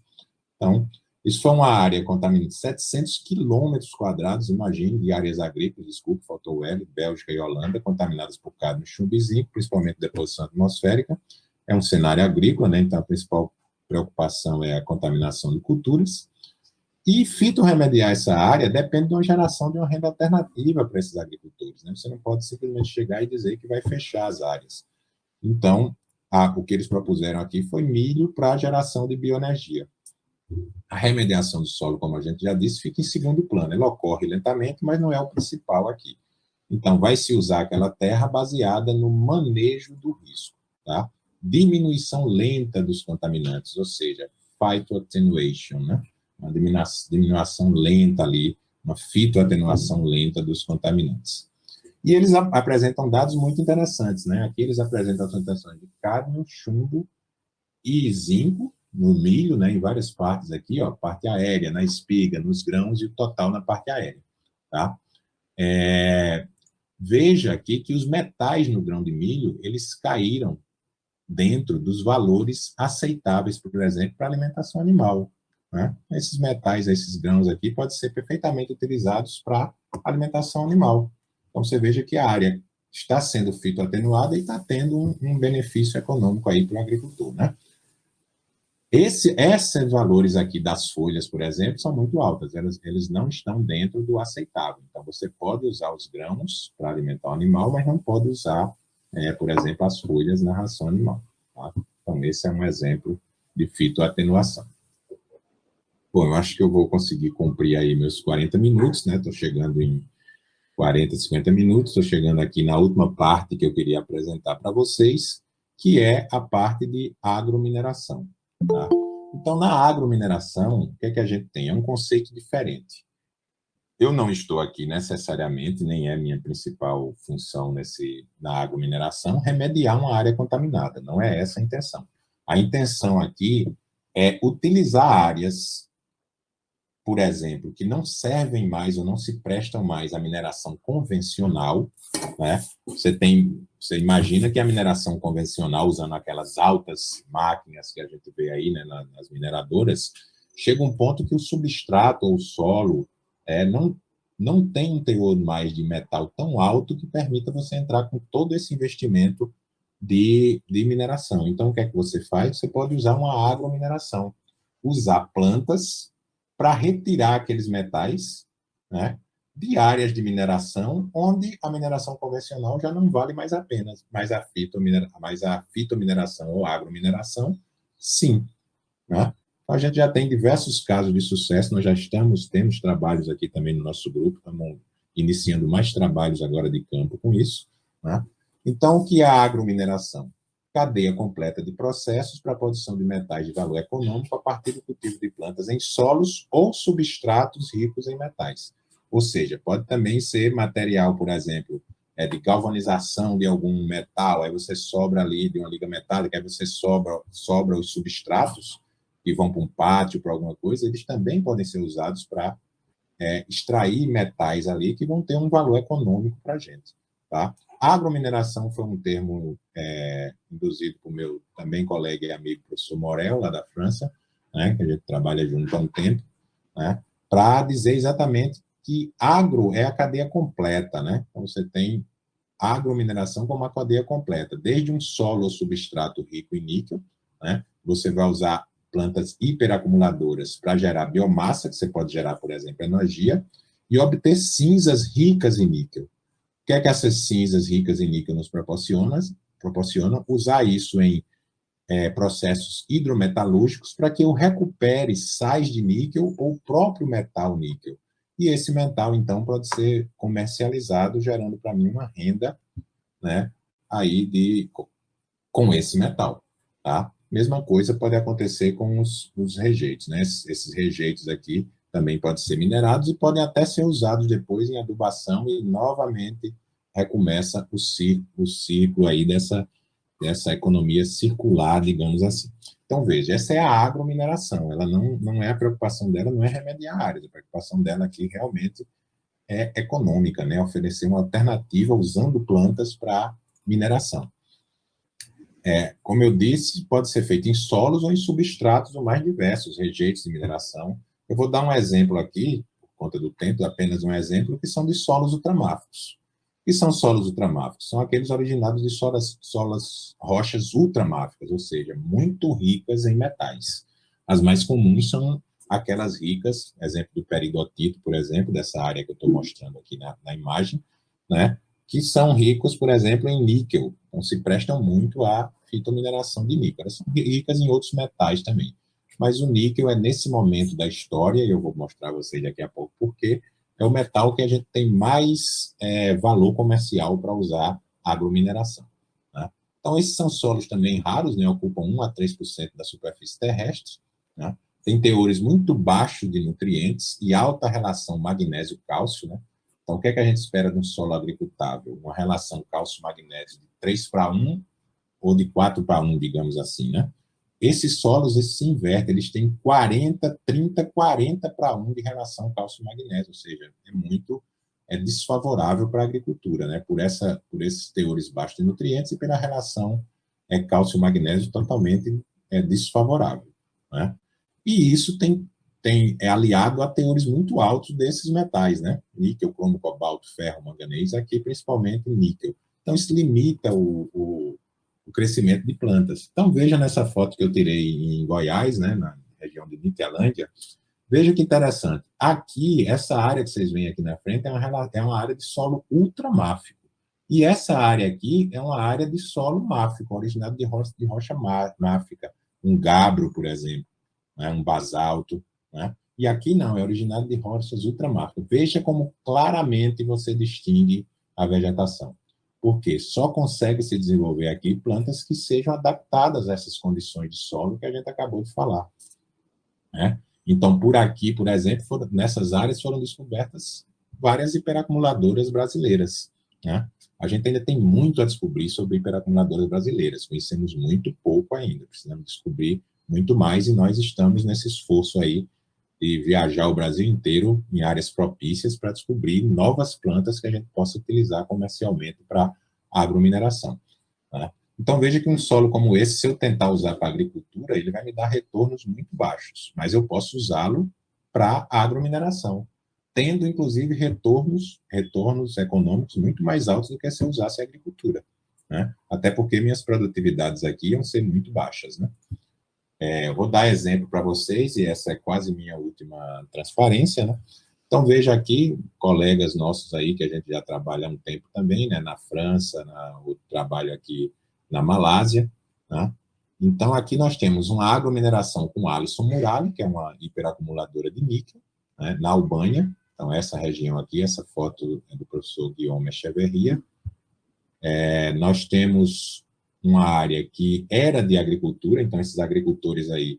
Então, isso foi uma área contaminada de 700 quilômetros quadrados, imagine, de áreas agrícolas, desculpe, faltou o L, Bélgica e Holanda, contaminadas por cádmio, chumbo e zinco, principalmente deposição atmosférica. É um cenário agrícola, né? Então a principal preocupação é a contaminação de culturas. E fitorremediar essa área depende de uma geração de uma renda alternativa para esses agricultores, né? Você não pode simplesmente chegar e dizer que vai fechar as áreas. Então, o que eles propuseram aqui foi milho para geração de bioenergia. A remediação do solo, como a gente já disse, fica em segundo plano. Ela ocorre lentamente, mas não é o principal aqui. Então, vai se usar aquela terra baseada no manejo do risco, tá? Diminuição lenta dos contaminantes, ou seja, phytoattenuation, né? Uma diminuição lenta ali, uma fitoatenuação lenta dos contaminantes. E eles apresentam dados muito interessantes, né? Aqui eles apresentam as concentrações de cádmio, chumbo e zinco no milho, né? Em várias partes aqui, ó, parte aérea, na espiga, nos grãos e o total na parte aérea, tá? Veja aqui que os metais no grão de milho, eles caíram dentro dos valores aceitáveis, por exemplo, para alimentação animal, né? Esses metais, esses grãos aqui, podem ser perfeitamente utilizados para alimentação animal. Então, você veja que a área está sendo fitoatenuada e está tendo um benefício econômico aí para o agricultor, né? Esses valores aqui das folhas, por exemplo, são muito altas, eles não estão dentro do aceitável. Então, você pode usar os grãos para alimentar o animal, mas não pode usar, por exemplo, as folhas na ração animal. Tá? Então, esse é um exemplo de fitoatenuação. Bom, eu acho que eu vou conseguir cumprir aí meus 40 minutos, né? Estou chegando em 40, 50 minutos, estou chegando aqui na última parte que eu queria apresentar para vocês, que é a parte de agromineração. Tá? Então, na agromineração, o que é que a gente tem? É um conceito diferente. Eu não estou aqui necessariamente, nem é minha principal função na agromineração, remediar uma área contaminada, não é essa a intenção. A intenção aqui é utilizar áreas, por exemplo, que não servem mais ou não se prestam mais à mineração convencional, né? Você imagina que a mineração convencional, usando aquelas altas máquinas que a gente vê aí, né, nas mineradoras, chega um ponto que o substrato ou o solo não tem um teor mais de metal tão alto que permita você entrar com todo esse investimento de mineração. Então, o que é que você faz? Você pode usar uma agromineração, usar plantas para retirar aqueles metais, né, de áreas de mineração onde a mineração convencional já não vale mais a pena, mas a fitomineração ou agromineração, sim. Né? Então, a gente já tem diversos casos de sucesso, nós já temos trabalhos aqui também no nosso grupo, estamos iniciando mais trabalhos agora de campo com isso. Né? Então, o que é a agromineração? Cadeia completa de processos para a produção de metais de valor econômico a partir do cultivo de plantas em solos ou substratos ricos em metais. Ou seja, pode também ser material, por exemplo, de galvanização de algum metal, aí você sobra ali de uma liga metálica, aí você sobra os substratos que vão para um pátio, para alguma coisa, eles também podem ser usados para extrair metais ali que vão ter um valor econômico para a gente. Tá? A agromineração foi um termo induzido por meu também colega e amigo, professor Morel, lá da França, né, que a gente trabalha junto há um tempo, né, para dizer exatamente que agro é a cadeia completa. Né? Então, você tem agromineração como uma cadeia completa, desde um solo ou substrato rico em níquel, né, você vai usar plantas hiperacumuladoras para gerar biomassa, que você pode gerar, por exemplo, energia, e obter cinzas ricas em níquel. O que é que essas cinzas ricas em níquel nos proporcionam? Usar isso em processos hidrometalúrgicos para que eu recupere sais de níquel ou o próprio metal níquel. E esse metal, então, pode ser comercializado, gerando para mim uma renda, né, aí com esse metal. Tá? Mesma coisa pode acontecer com os rejeitos. Né? Esses rejeitos aqui também podem ser minerados e podem até ser usados depois em adubação e novamente recomeça o ciclo aí dessa economia circular, digamos assim. Então, veja, essa é a agromineração, ela não é a preocupação dela, não é remediar áreas, a preocupação dela aqui realmente é econômica, né? Oferecer uma alternativa usando plantas para mineração. Como eu disse, pode ser feito em solos ou em substratos os mais diversos, rejeitos de mineração. Eu vou dar um exemplo aqui, por conta do tempo, apenas um exemplo, que são de solos ultramáficos. O que são solos ultramáficos? São aqueles originados de rochas ultramáficas, ou seja, muito ricas em metais. As mais comuns são aquelas ricas, exemplo do peridotito, por exemplo, dessa área que eu estou mostrando aqui na imagem, né? Que são ricos, por exemplo, em níquel. Então, se prestam muito à fitomineração de níquel. Elas são ricas em outros metais também. Mas o níquel é, nesse momento da história, e eu vou mostrar a vocês daqui a pouco por quê, é o metal que a gente tem mais valor comercial para usar agromineração. Né? Então, esses são solos também raros, né? Ocupam 1 a 3% da superfície terrestre, né? Tem teores muito baixos de nutrientes e alta relação magnésio-cálcio, né? Então, o que é que a gente espera de um solo agricultável? Uma relação cálcio-magnésio de 3:1 ou de 4:1, digamos assim, né? Esses solos, eles se invertem, eles têm 40, 30, 40:1 de relação cálcio-magnésio, ou seja, é desfavorável para a agricultura, né? Por esses teores baixos de nutrientes e pela relação cálcio-magnésio totalmente desfavorável, né? E isso é aliado a teores muito altos desses metais, né? Níquel, cromo, cobalto, ferro, manganês, aqui principalmente níquel. Então, isso limita o crescimento de plantas. Então, veja nessa foto que eu tirei em Goiás, né, na região de Niterói. Veja que interessante. Aqui, essa área que vocês veem aqui na frente é uma área de solo ultramáfico. E essa área aqui é uma área de solo máfico, originado de rocha máfica. Um gabro, por exemplo, né, um basalto. Né? E aqui não, é originado de rochas ultramáficas. Veja como claramente você distingue a vegetação. Porque só consegue se desenvolver aqui plantas que sejam adaptadas a essas condições de solo que a gente acabou de falar. Né? Então, por aqui, por exemplo, nessas áreas foram descobertas várias hiperacumuladoras brasileiras. Né? A gente ainda tem muito a descobrir sobre hiperacumuladoras brasileiras, conhecemos muito pouco ainda, precisamos descobrir muito mais e nós estamos nesse esforço aí de viajar o Brasil inteiro em áreas propícias para descobrir novas plantas que a gente possa utilizar comercialmente para agromineração. Né? Então, veja que um solo como esse, se eu tentar usar para agricultura, ele vai me dar retornos muito baixos, mas eu posso usá-lo para agromineração, tendo, inclusive, retornos econômicos muito mais altos do que se eu usasse a agricultura. Né? Até porque minhas produtividades aqui iam ser muito baixas. Né? Eu vou dar exemplo para vocês, e essa é quase minha última transparência, né? Então, veja aqui, colegas nossos aí, que a gente já trabalha há um tempo também, né, na França, o trabalho aqui na Malásia, né? Então, aqui nós temos uma agromineração com Alisson Murali, que é uma hiperacumuladora de níquel, né, na Albânia. Então, essa região aqui, essa foto é do professor Guillaume Echeverria. Nós temos uma área que era de agricultura, então esses agricultores aí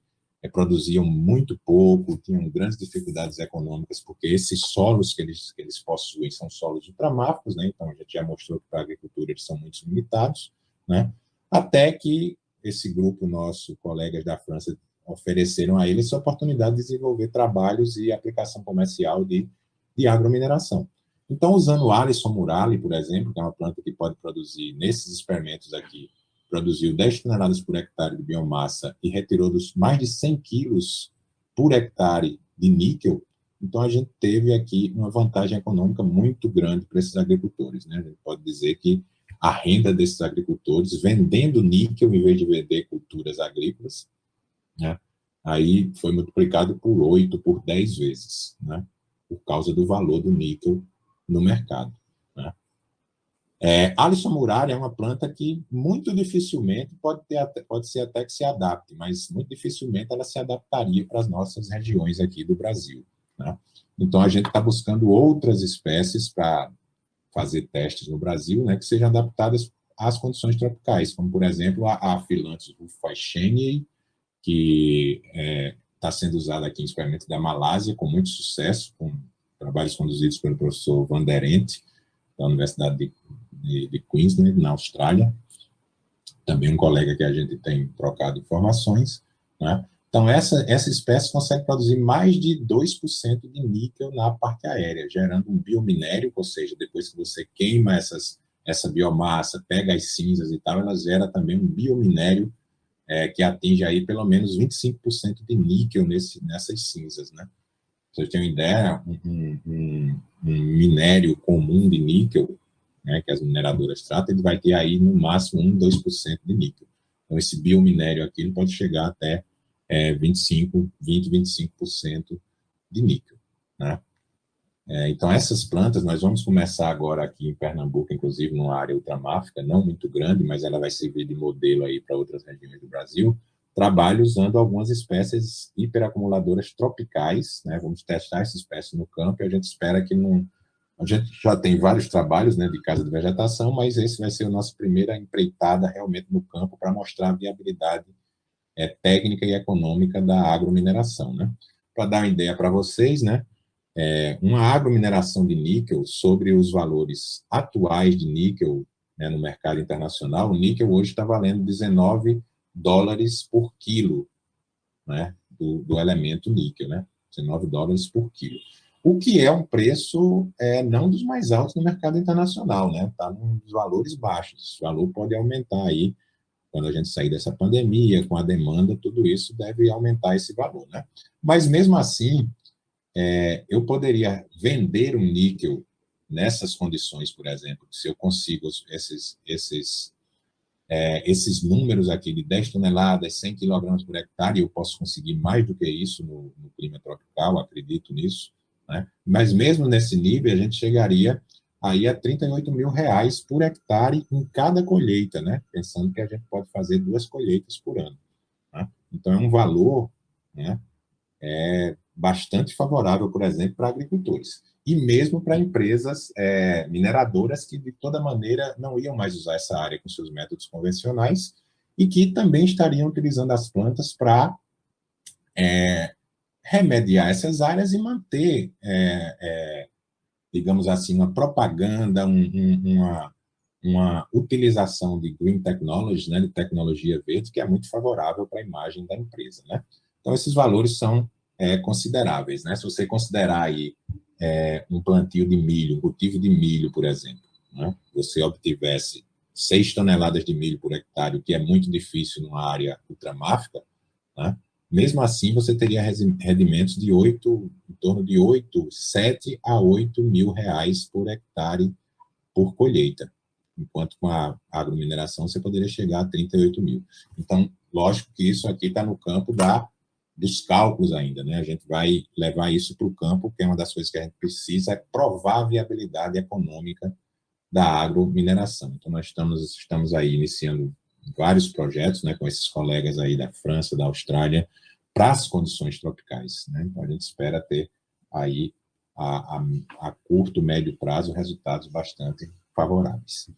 produziam muito pouco, tinham grandes dificuldades econômicas, porque esses solos que eles possuem são solos ultramáficos, né? Então a gente já mostrou que para a agricultura eles são muito limitados, né? Até que esse grupo nosso, colegas da França, ofereceram a eles a oportunidade de desenvolver trabalhos e aplicação comercial de agromineração. Então, usando o Alisson Murali, por exemplo, que é uma planta que pode produzir, nesses experimentos aqui, produziu 10 toneladas por hectare de biomassa e retirou mais de 100 quilos por hectare de níquel, então a gente teve aqui uma vantagem econômica muito grande para esses agricultores. Né? A gente pode dizer que a renda desses agricultores, vendendo níquel em vez de vender culturas agrícolas, né? Aí foi multiplicado por 8, por 10 vezes, né? Por causa do valor do níquel no mercado. Né? Alisson Murari é uma planta que muito dificilmente pode ser até que se adapte, mas muito dificilmente ela se adaptaria para as nossas regiões aqui do Brasil. Né? Então, a gente está buscando outras espécies para fazer testes no Brasil, né, que sejam adaptadas às condições tropicais, como, por exemplo, a Phyllanthus rufaceae, que está sendo usada aqui em experimentos da Malásia, com muito sucesso, com trabalhos conduzidos pelo professor Van der Ent, da Universidade de Queensland, na Austrália, também um colega que a gente tem trocado informações. Né? Então, essa espécie consegue produzir mais de 2% de níquel na parte aérea, gerando um biominério, ou seja, depois que você queima essa biomassa, pega as cinzas e tal, ela gera também um biominério que atinge aí pelo menos 25% de níquel nessas cinzas. Né? Pra vocês terem uma ideia, um minério comum de níquel, né, que as mineradoras tratam, ele vai ter aí no máximo 1, 2% de níquel. Então, esse biominério aqui ele pode chegar até 25% de níquel. Né? Então, essas plantas, nós vamos começar agora aqui em Pernambuco, inclusive numa área ultramáfica, não muito grande, mas ela vai servir de modelo aí para outras regiões do Brasil, trabalho usando algumas espécies hiperacumuladoras tropicais, né? Vamos testar essa espécie no campo e a gente espera que não... A gente já tem vários trabalhos, né, de casa de vegetação, mas esse vai ser a nossa primeira empreitada realmente no campo para mostrar a viabilidade técnica e econômica da agromineração. Né? Para dar uma ideia para vocês, né, Uma agromineração de níquel, sobre os valores atuais de níquel, né, no mercado internacional, o níquel hoje está valendo $19 por quilo, né, do elemento níquel, né, $19 por quilo. O que é um preço não dos mais altos no mercado internacional, né, está nos valores baixos. Esse valor pode aumentar aí, quando a gente sair dessa pandemia, com a demanda, tudo isso deve aumentar esse valor, né. Mas, mesmo assim, eu poderia vender um níquel nessas condições, por exemplo, se eu consigo esses números aqui de 10 toneladas, 100 quilogramas por hectare, eu posso conseguir mais do que isso no clima tropical, acredito nisso, né? Mas mesmo nesse nível, a gente chegaria aí a R$ 38.000 por hectare em cada colheita, né? Pensando que a gente pode fazer 2 colheitas por ano, né? Então, é um valor, né, bastante favorável, por exemplo, para agricultores. E mesmo para empresas mineradoras que, de toda maneira, não iam mais usar essa área com seus métodos convencionais e que também estariam utilizando as plantas para remediar essas áreas e manter, digamos assim, uma propaganda, uma utilização de green technology, né, de tecnologia verde, que é muito favorável para a imagem da empresa, né? Então, esses valores são consideráveis, né? Se você considerar aí um plantio de milho, um cultivo de milho, por exemplo, né? Você obtivesse 6 toneladas de milho por hectare, o que é muito difícil numa área ultramáfica, né? Mesmo assim, você teria rendimentos de em torno de 7 a 8 mil reais por hectare por colheita, enquanto com a agromineração você poderia chegar a 38 mil. Então, lógico que isso aqui está no campo dos cálculos ainda, né? A gente vai levar isso para o campo, que é uma das coisas que a gente precisa, é provar a viabilidade econômica da agromineração. Então, nós estamos aí iniciando vários projetos, né, com esses colegas aí da França, da Austrália, para as condições tropicais, né? Então, a gente espera ter aí, a curto, médio prazo, resultados bastante favoráveis.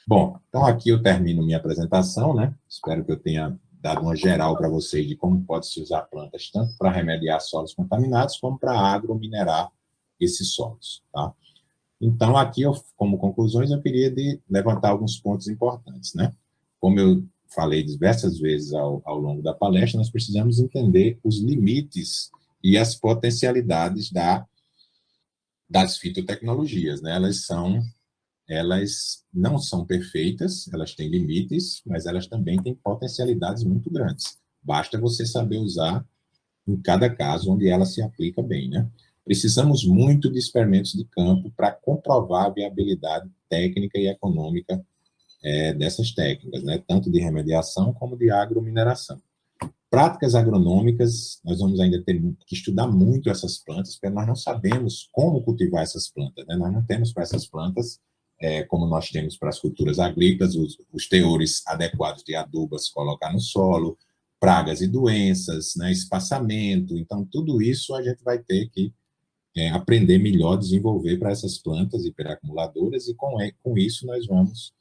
Bom, então aqui eu termino minha apresentação, né? Espero que eu tenha dado uma geral para vocês de como pode-se usar plantas tanto para remediar solos contaminados como para agrominerar esses solos, tá? Então, aqui, como conclusões, eu queria levantar alguns pontos importantes, né? Como eu falei diversas vezes ao longo da palestra, nós precisamos entender os limites e as potencialidades das fitotecnologias, né? Elas não são perfeitas, elas têm limites, mas elas também têm potencialidades muito grandes. Basta você saber usar em cada caso onde ela se aplica bem, né? Precisamos muito de experimentos de campo para comprovar a viabilidade técnica e econômica dessas técnicas, né? Tanto de remediação como de agromineração. Práticas agronômicas, nós vamos ainda ter que estudar muito essas plantas, porque nós não sabemos como cultivar essas plantas, né? Nós não temos para essas plantas, como nós temos para as culturas agrícolas, os teores adequados de adubos colocar no solo, pragas e doenças, né? Espaçamento. Então, tudo isso a gente vai ter que aprender melhor, desenvolver para essas plantas hiperacumuladoras, e com isso nós vamos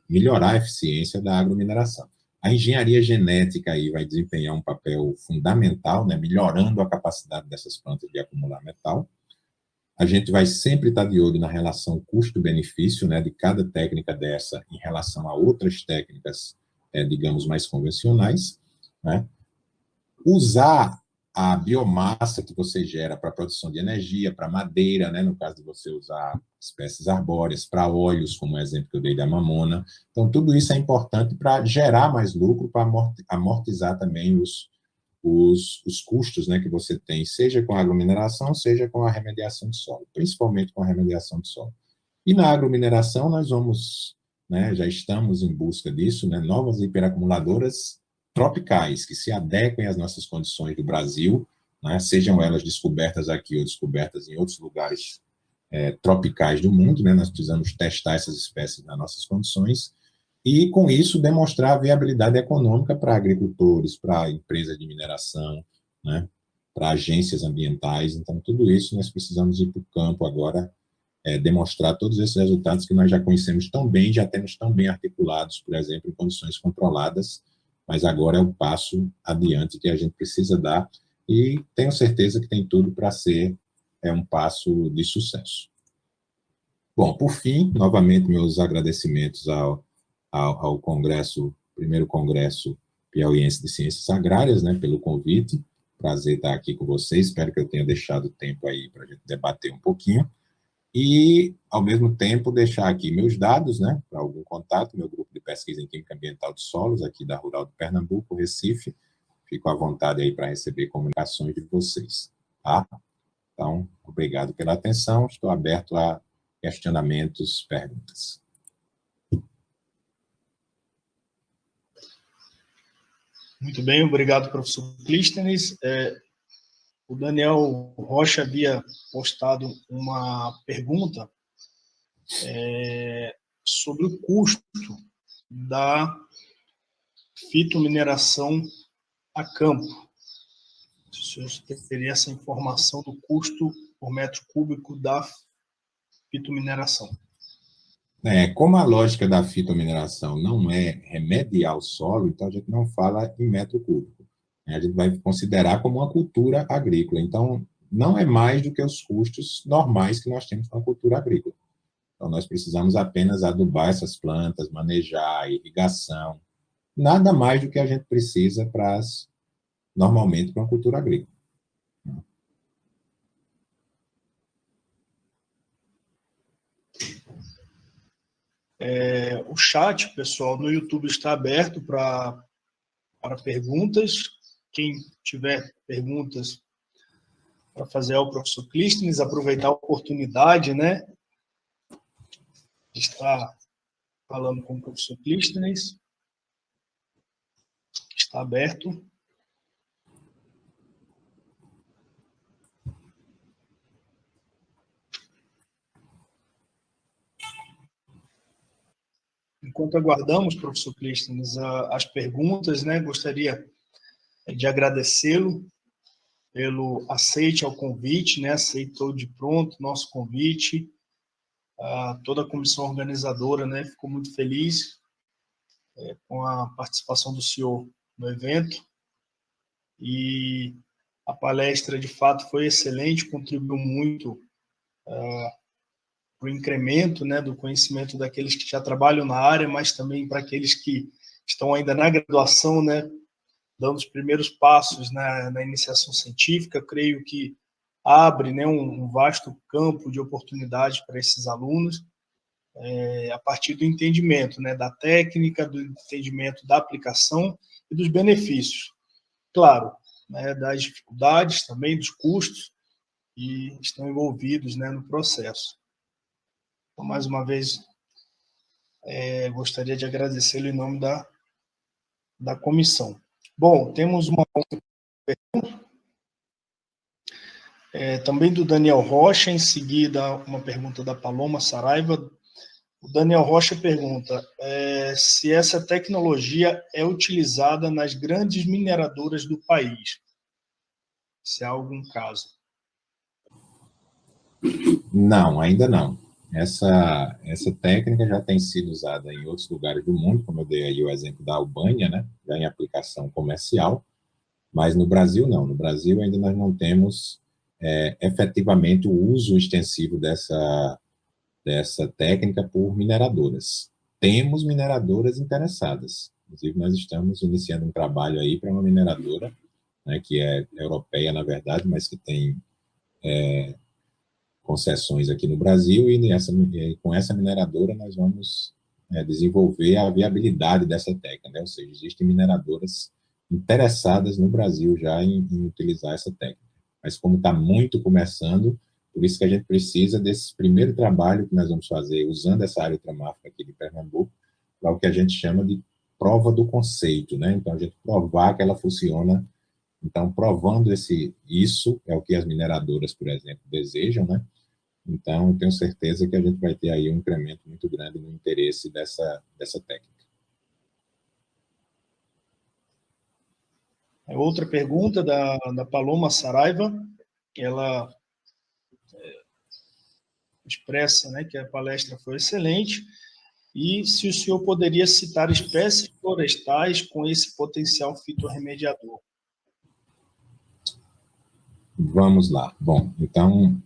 melhorar a eficiência da agromineração. A engenharia genética aí vai desempenhar um papel fundamental, né, melhorando a capacidade dessas plantas de acumular metal. A gente vai sempre estar de olho na relação custo-benefício, né, de cada técnica dessa em relação a outras técnicas, digamos, mais convencionais, né? Usar a biomassa que você gera para a produção de energia, para madeira, né, no caso de você usar espécies arbóreas, para óleos, como o exemplo que eu dei da mamona. Então, tudo isso é importante para gerar mais lucro, para amortizar também os custos, né, que você tem, seja com a agromineração, seja com a remediação de solo, principalmente com a remediação de solo. E na agromineração, nós vamos, né, já estamos em busca disso, né, novas hiperacumuladoras tropicais, que se adequem às nossas condições do Brasil, né, sejam elas descobertas aqui ou descobertas em outros lugares tropicais do mundo, né, nós precisamos testar essas espécies nas nossas condições, e, com isso, demonstrar a viabilidade econômica para agricultores, para empresas de mineração, né, para agências ambientais. Então, tudo isso nós precisamos ir para o campo agora, demonstrar todos esses resultados que nós já conhecemos tão bem, já temos tão bem articulados, por exemplo, em condições controladas, mas agora é o passo adiante que a gente precisa dar, e tenho certeza que tem tudo para ser é um passo de sucesso. Bom, por fim, novamente, meus agradecimentos ao Congresso, primeiro Congresso Piauiense de Ciências Agrárias, né, pelo convite. Prazer estar aqui com vocês. Espero que eu tenha deixado tempo aí para a gente debater um pouquinho. E, ao mesmo tempo, deixar aqui meus dados, né, para algum contato, meu grupo de pesquisa em Química Ambiental de Solos, aqui da Rural de Pernambuco, Recife. Fico à vontade aí para receber comunicações de vocês, tá? Então, obrigado pela atenção. Estou aberto a questionamentos, perguntas. Muito bem, obrigado, professor Clístenes. O Daniel Rocha havia postado uma pergunta sobre o custo da fitomineração a campo. Se o senhor teria essa informação do custo por metro cúbico da fitomineração. Como a lógica da fitomineração não é remediar o solo, então a gente não fala em metro cúbico. A gente vai considerar como uma cultura agrícola. Então, não é mais do que os custos normais que nós temos com a cultura agrícola. Então, nós precisamos apenas adubar essas plantas, manejar, irrigação. Nada mais do que a gente precisa normalmente para uma cultura agrícola. O chat, pessoal, no YouTube está aberto para perguntas. Quem tiver perguntas para fazer ao professor Clístenes, aproveitar a oportunidade, né, de estar falando com o professor Clístenes. Está aberto. Enquanto aguardamos, professor Clístenes, as perguntas, né, gostaria de agradecê-lo pelo aceite ao convite, né, aceitou de pronto nosso convite. Toda a comissão organizadora, né, ficou muito feliz com a participação do senhor no evento. E a palestra, de fato, foi excelente, contribuiu muito para o incremento, né, do conhecimento daqueles que já trabalham na área, mas também para aqueles que estão ainda na graduação, né, dando os primeiros passos na iniciação científica. Creio que abre, né, um vasto campo de oportunidades para esses alunos, a partir do entendimento, né, da técnica, do entendimento da aplicação e dos benefícios. Claro, né, das dificuldades também, dos custos que estão envolvidos, né, no processo. Então, mais uma vez, gostaria de agradecê-lo em nome da comissão. Bom, temos uma pergunta também do Daniel Rocha, em seguida uma pergunta da Paloma Saraiva. O Daniel Rocha pergunta se essa tecnologia é utilizada nas grandes mineradoras do país, se há algum caso. Não, ainda não. Essa técnica já tem sido usada em outros lugares do mundo, como eu dei aí o exemplo da Albânia, né, já em aplicação comercial, mas no Brasil não. No Brasil ainda nós não temos efetivamente o uso extensivo dessa técnica por mineradoras. Temos mineradoras interessadas. Inclusive, nós estamos iniciando um trabalho aí para uma mineradora, né, que é europeia, na verdade, mas que tem concessões aqui no Brasil, e com essa mineradora nós vamos desenvolver a viabilidade dessa técnica, né? Ou seja, existem mineradoras interessadas no Brasil já em utilizar essa técnica. Mas como está muito começando, por isso que a gente precisa desse primeiro trabalho que nós vamos fazer usando essa área ultramáfica aqui de Pernambuco, para o que a gente chama de prova do conceito, né? Então, a gente provar que ela funciona. Então, provando isso é o que as mineradoras, por exemplo, desejam, né? Então, eu tenho certeza que a gente vai ter aí um incremento muito grande no interesse dessa técnica. Outra pergunta da Paloma Saraiva, ela expressa, né, que a palestra foi excelente, e se o senhor poderia citar espécies florestais com esse potencial fitorremediador. Vamos lá. Bom, então,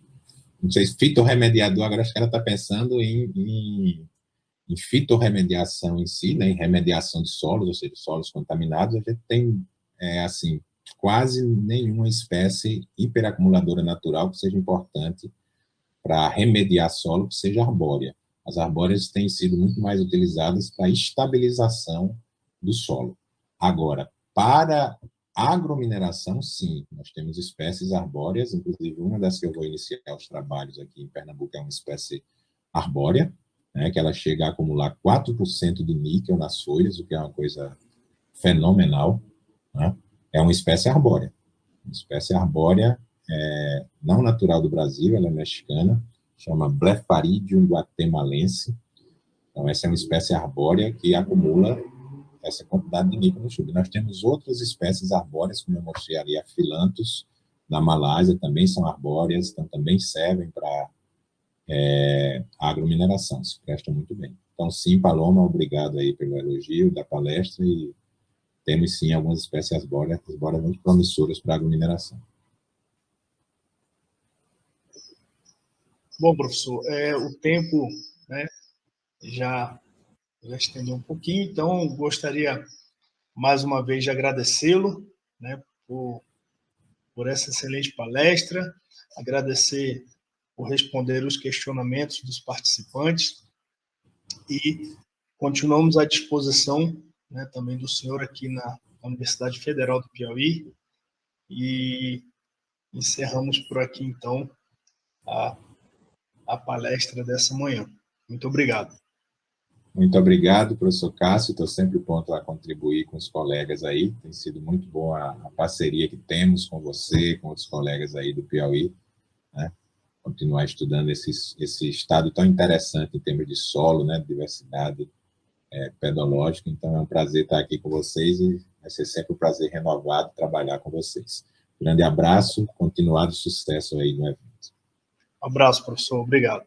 não sei se fitorremediador, agora acho que ela está pensando em fitorremediação em si, né, em remediação de solos, ou seja, solos contaminados. A gente tem, assim, quase nenhuma espécie hiperacumuladora natural que seja importante para remediar solo, que seja arbórea. As arbóreas têm sido muito mais utilizadas para estabilização do solo. Agora, para agromineração, sim, nós temos espécies arbóreas, inclusive uma das que eu vou iniciar os trabalhos aqui em Pernambuco é uma espécie arbórea, né, que ela chega a acumular 4% de níquel nas folhas, o que é uma coisa fenomenal, né? É uma espécie arbórea. Uma espécie arbórea não natural do Brasil, ela é mexicana, chama Blepharidium guatemalense. Então, essa é uma espécie arbórea que acumula essa quantidade de níquel no chumbo. Nós temos outras espécies arbóreas, como eu mostrei ali, a Philanthus, na Malásia, também são arbóreas, então também servem para agromineração, se prestam muito bem. Então, sim, Paloma, obrigado aí pelo elogio da palestra, e temos, sim, algumas espécies arbóreas muito promissoras para agromineração. Bom, professor, o tempo, né, já estendeu um pouquinho, então gostaria mais uma vez de agradecê-lo, né, por essa excelente palestra, agradecer por responder os questionamentos dos participantes e continuamos à disposição, né, também do senhor aqui na Universidade Federal do Piauí, e encerramos por aqui, então, a palestra dessa manhã. Muito obrigado. Muito obrigado, professor Cássio. Estou sempre pronto a contribuir com os colegas aí. Tem sido muito boa a parceria que temos com você, com outros colegas aí do Piauí, né? Continuar estudando esse estado tão interessante em termos de solo, né? Diversidade pedológica. Então, é um prazer estar aqui com vocês e vai ser sempre um prazer renovado trabalhar com vocês. Grande abraço, continuado sucesso aí no evento. Um abraço, professor. Obrigado.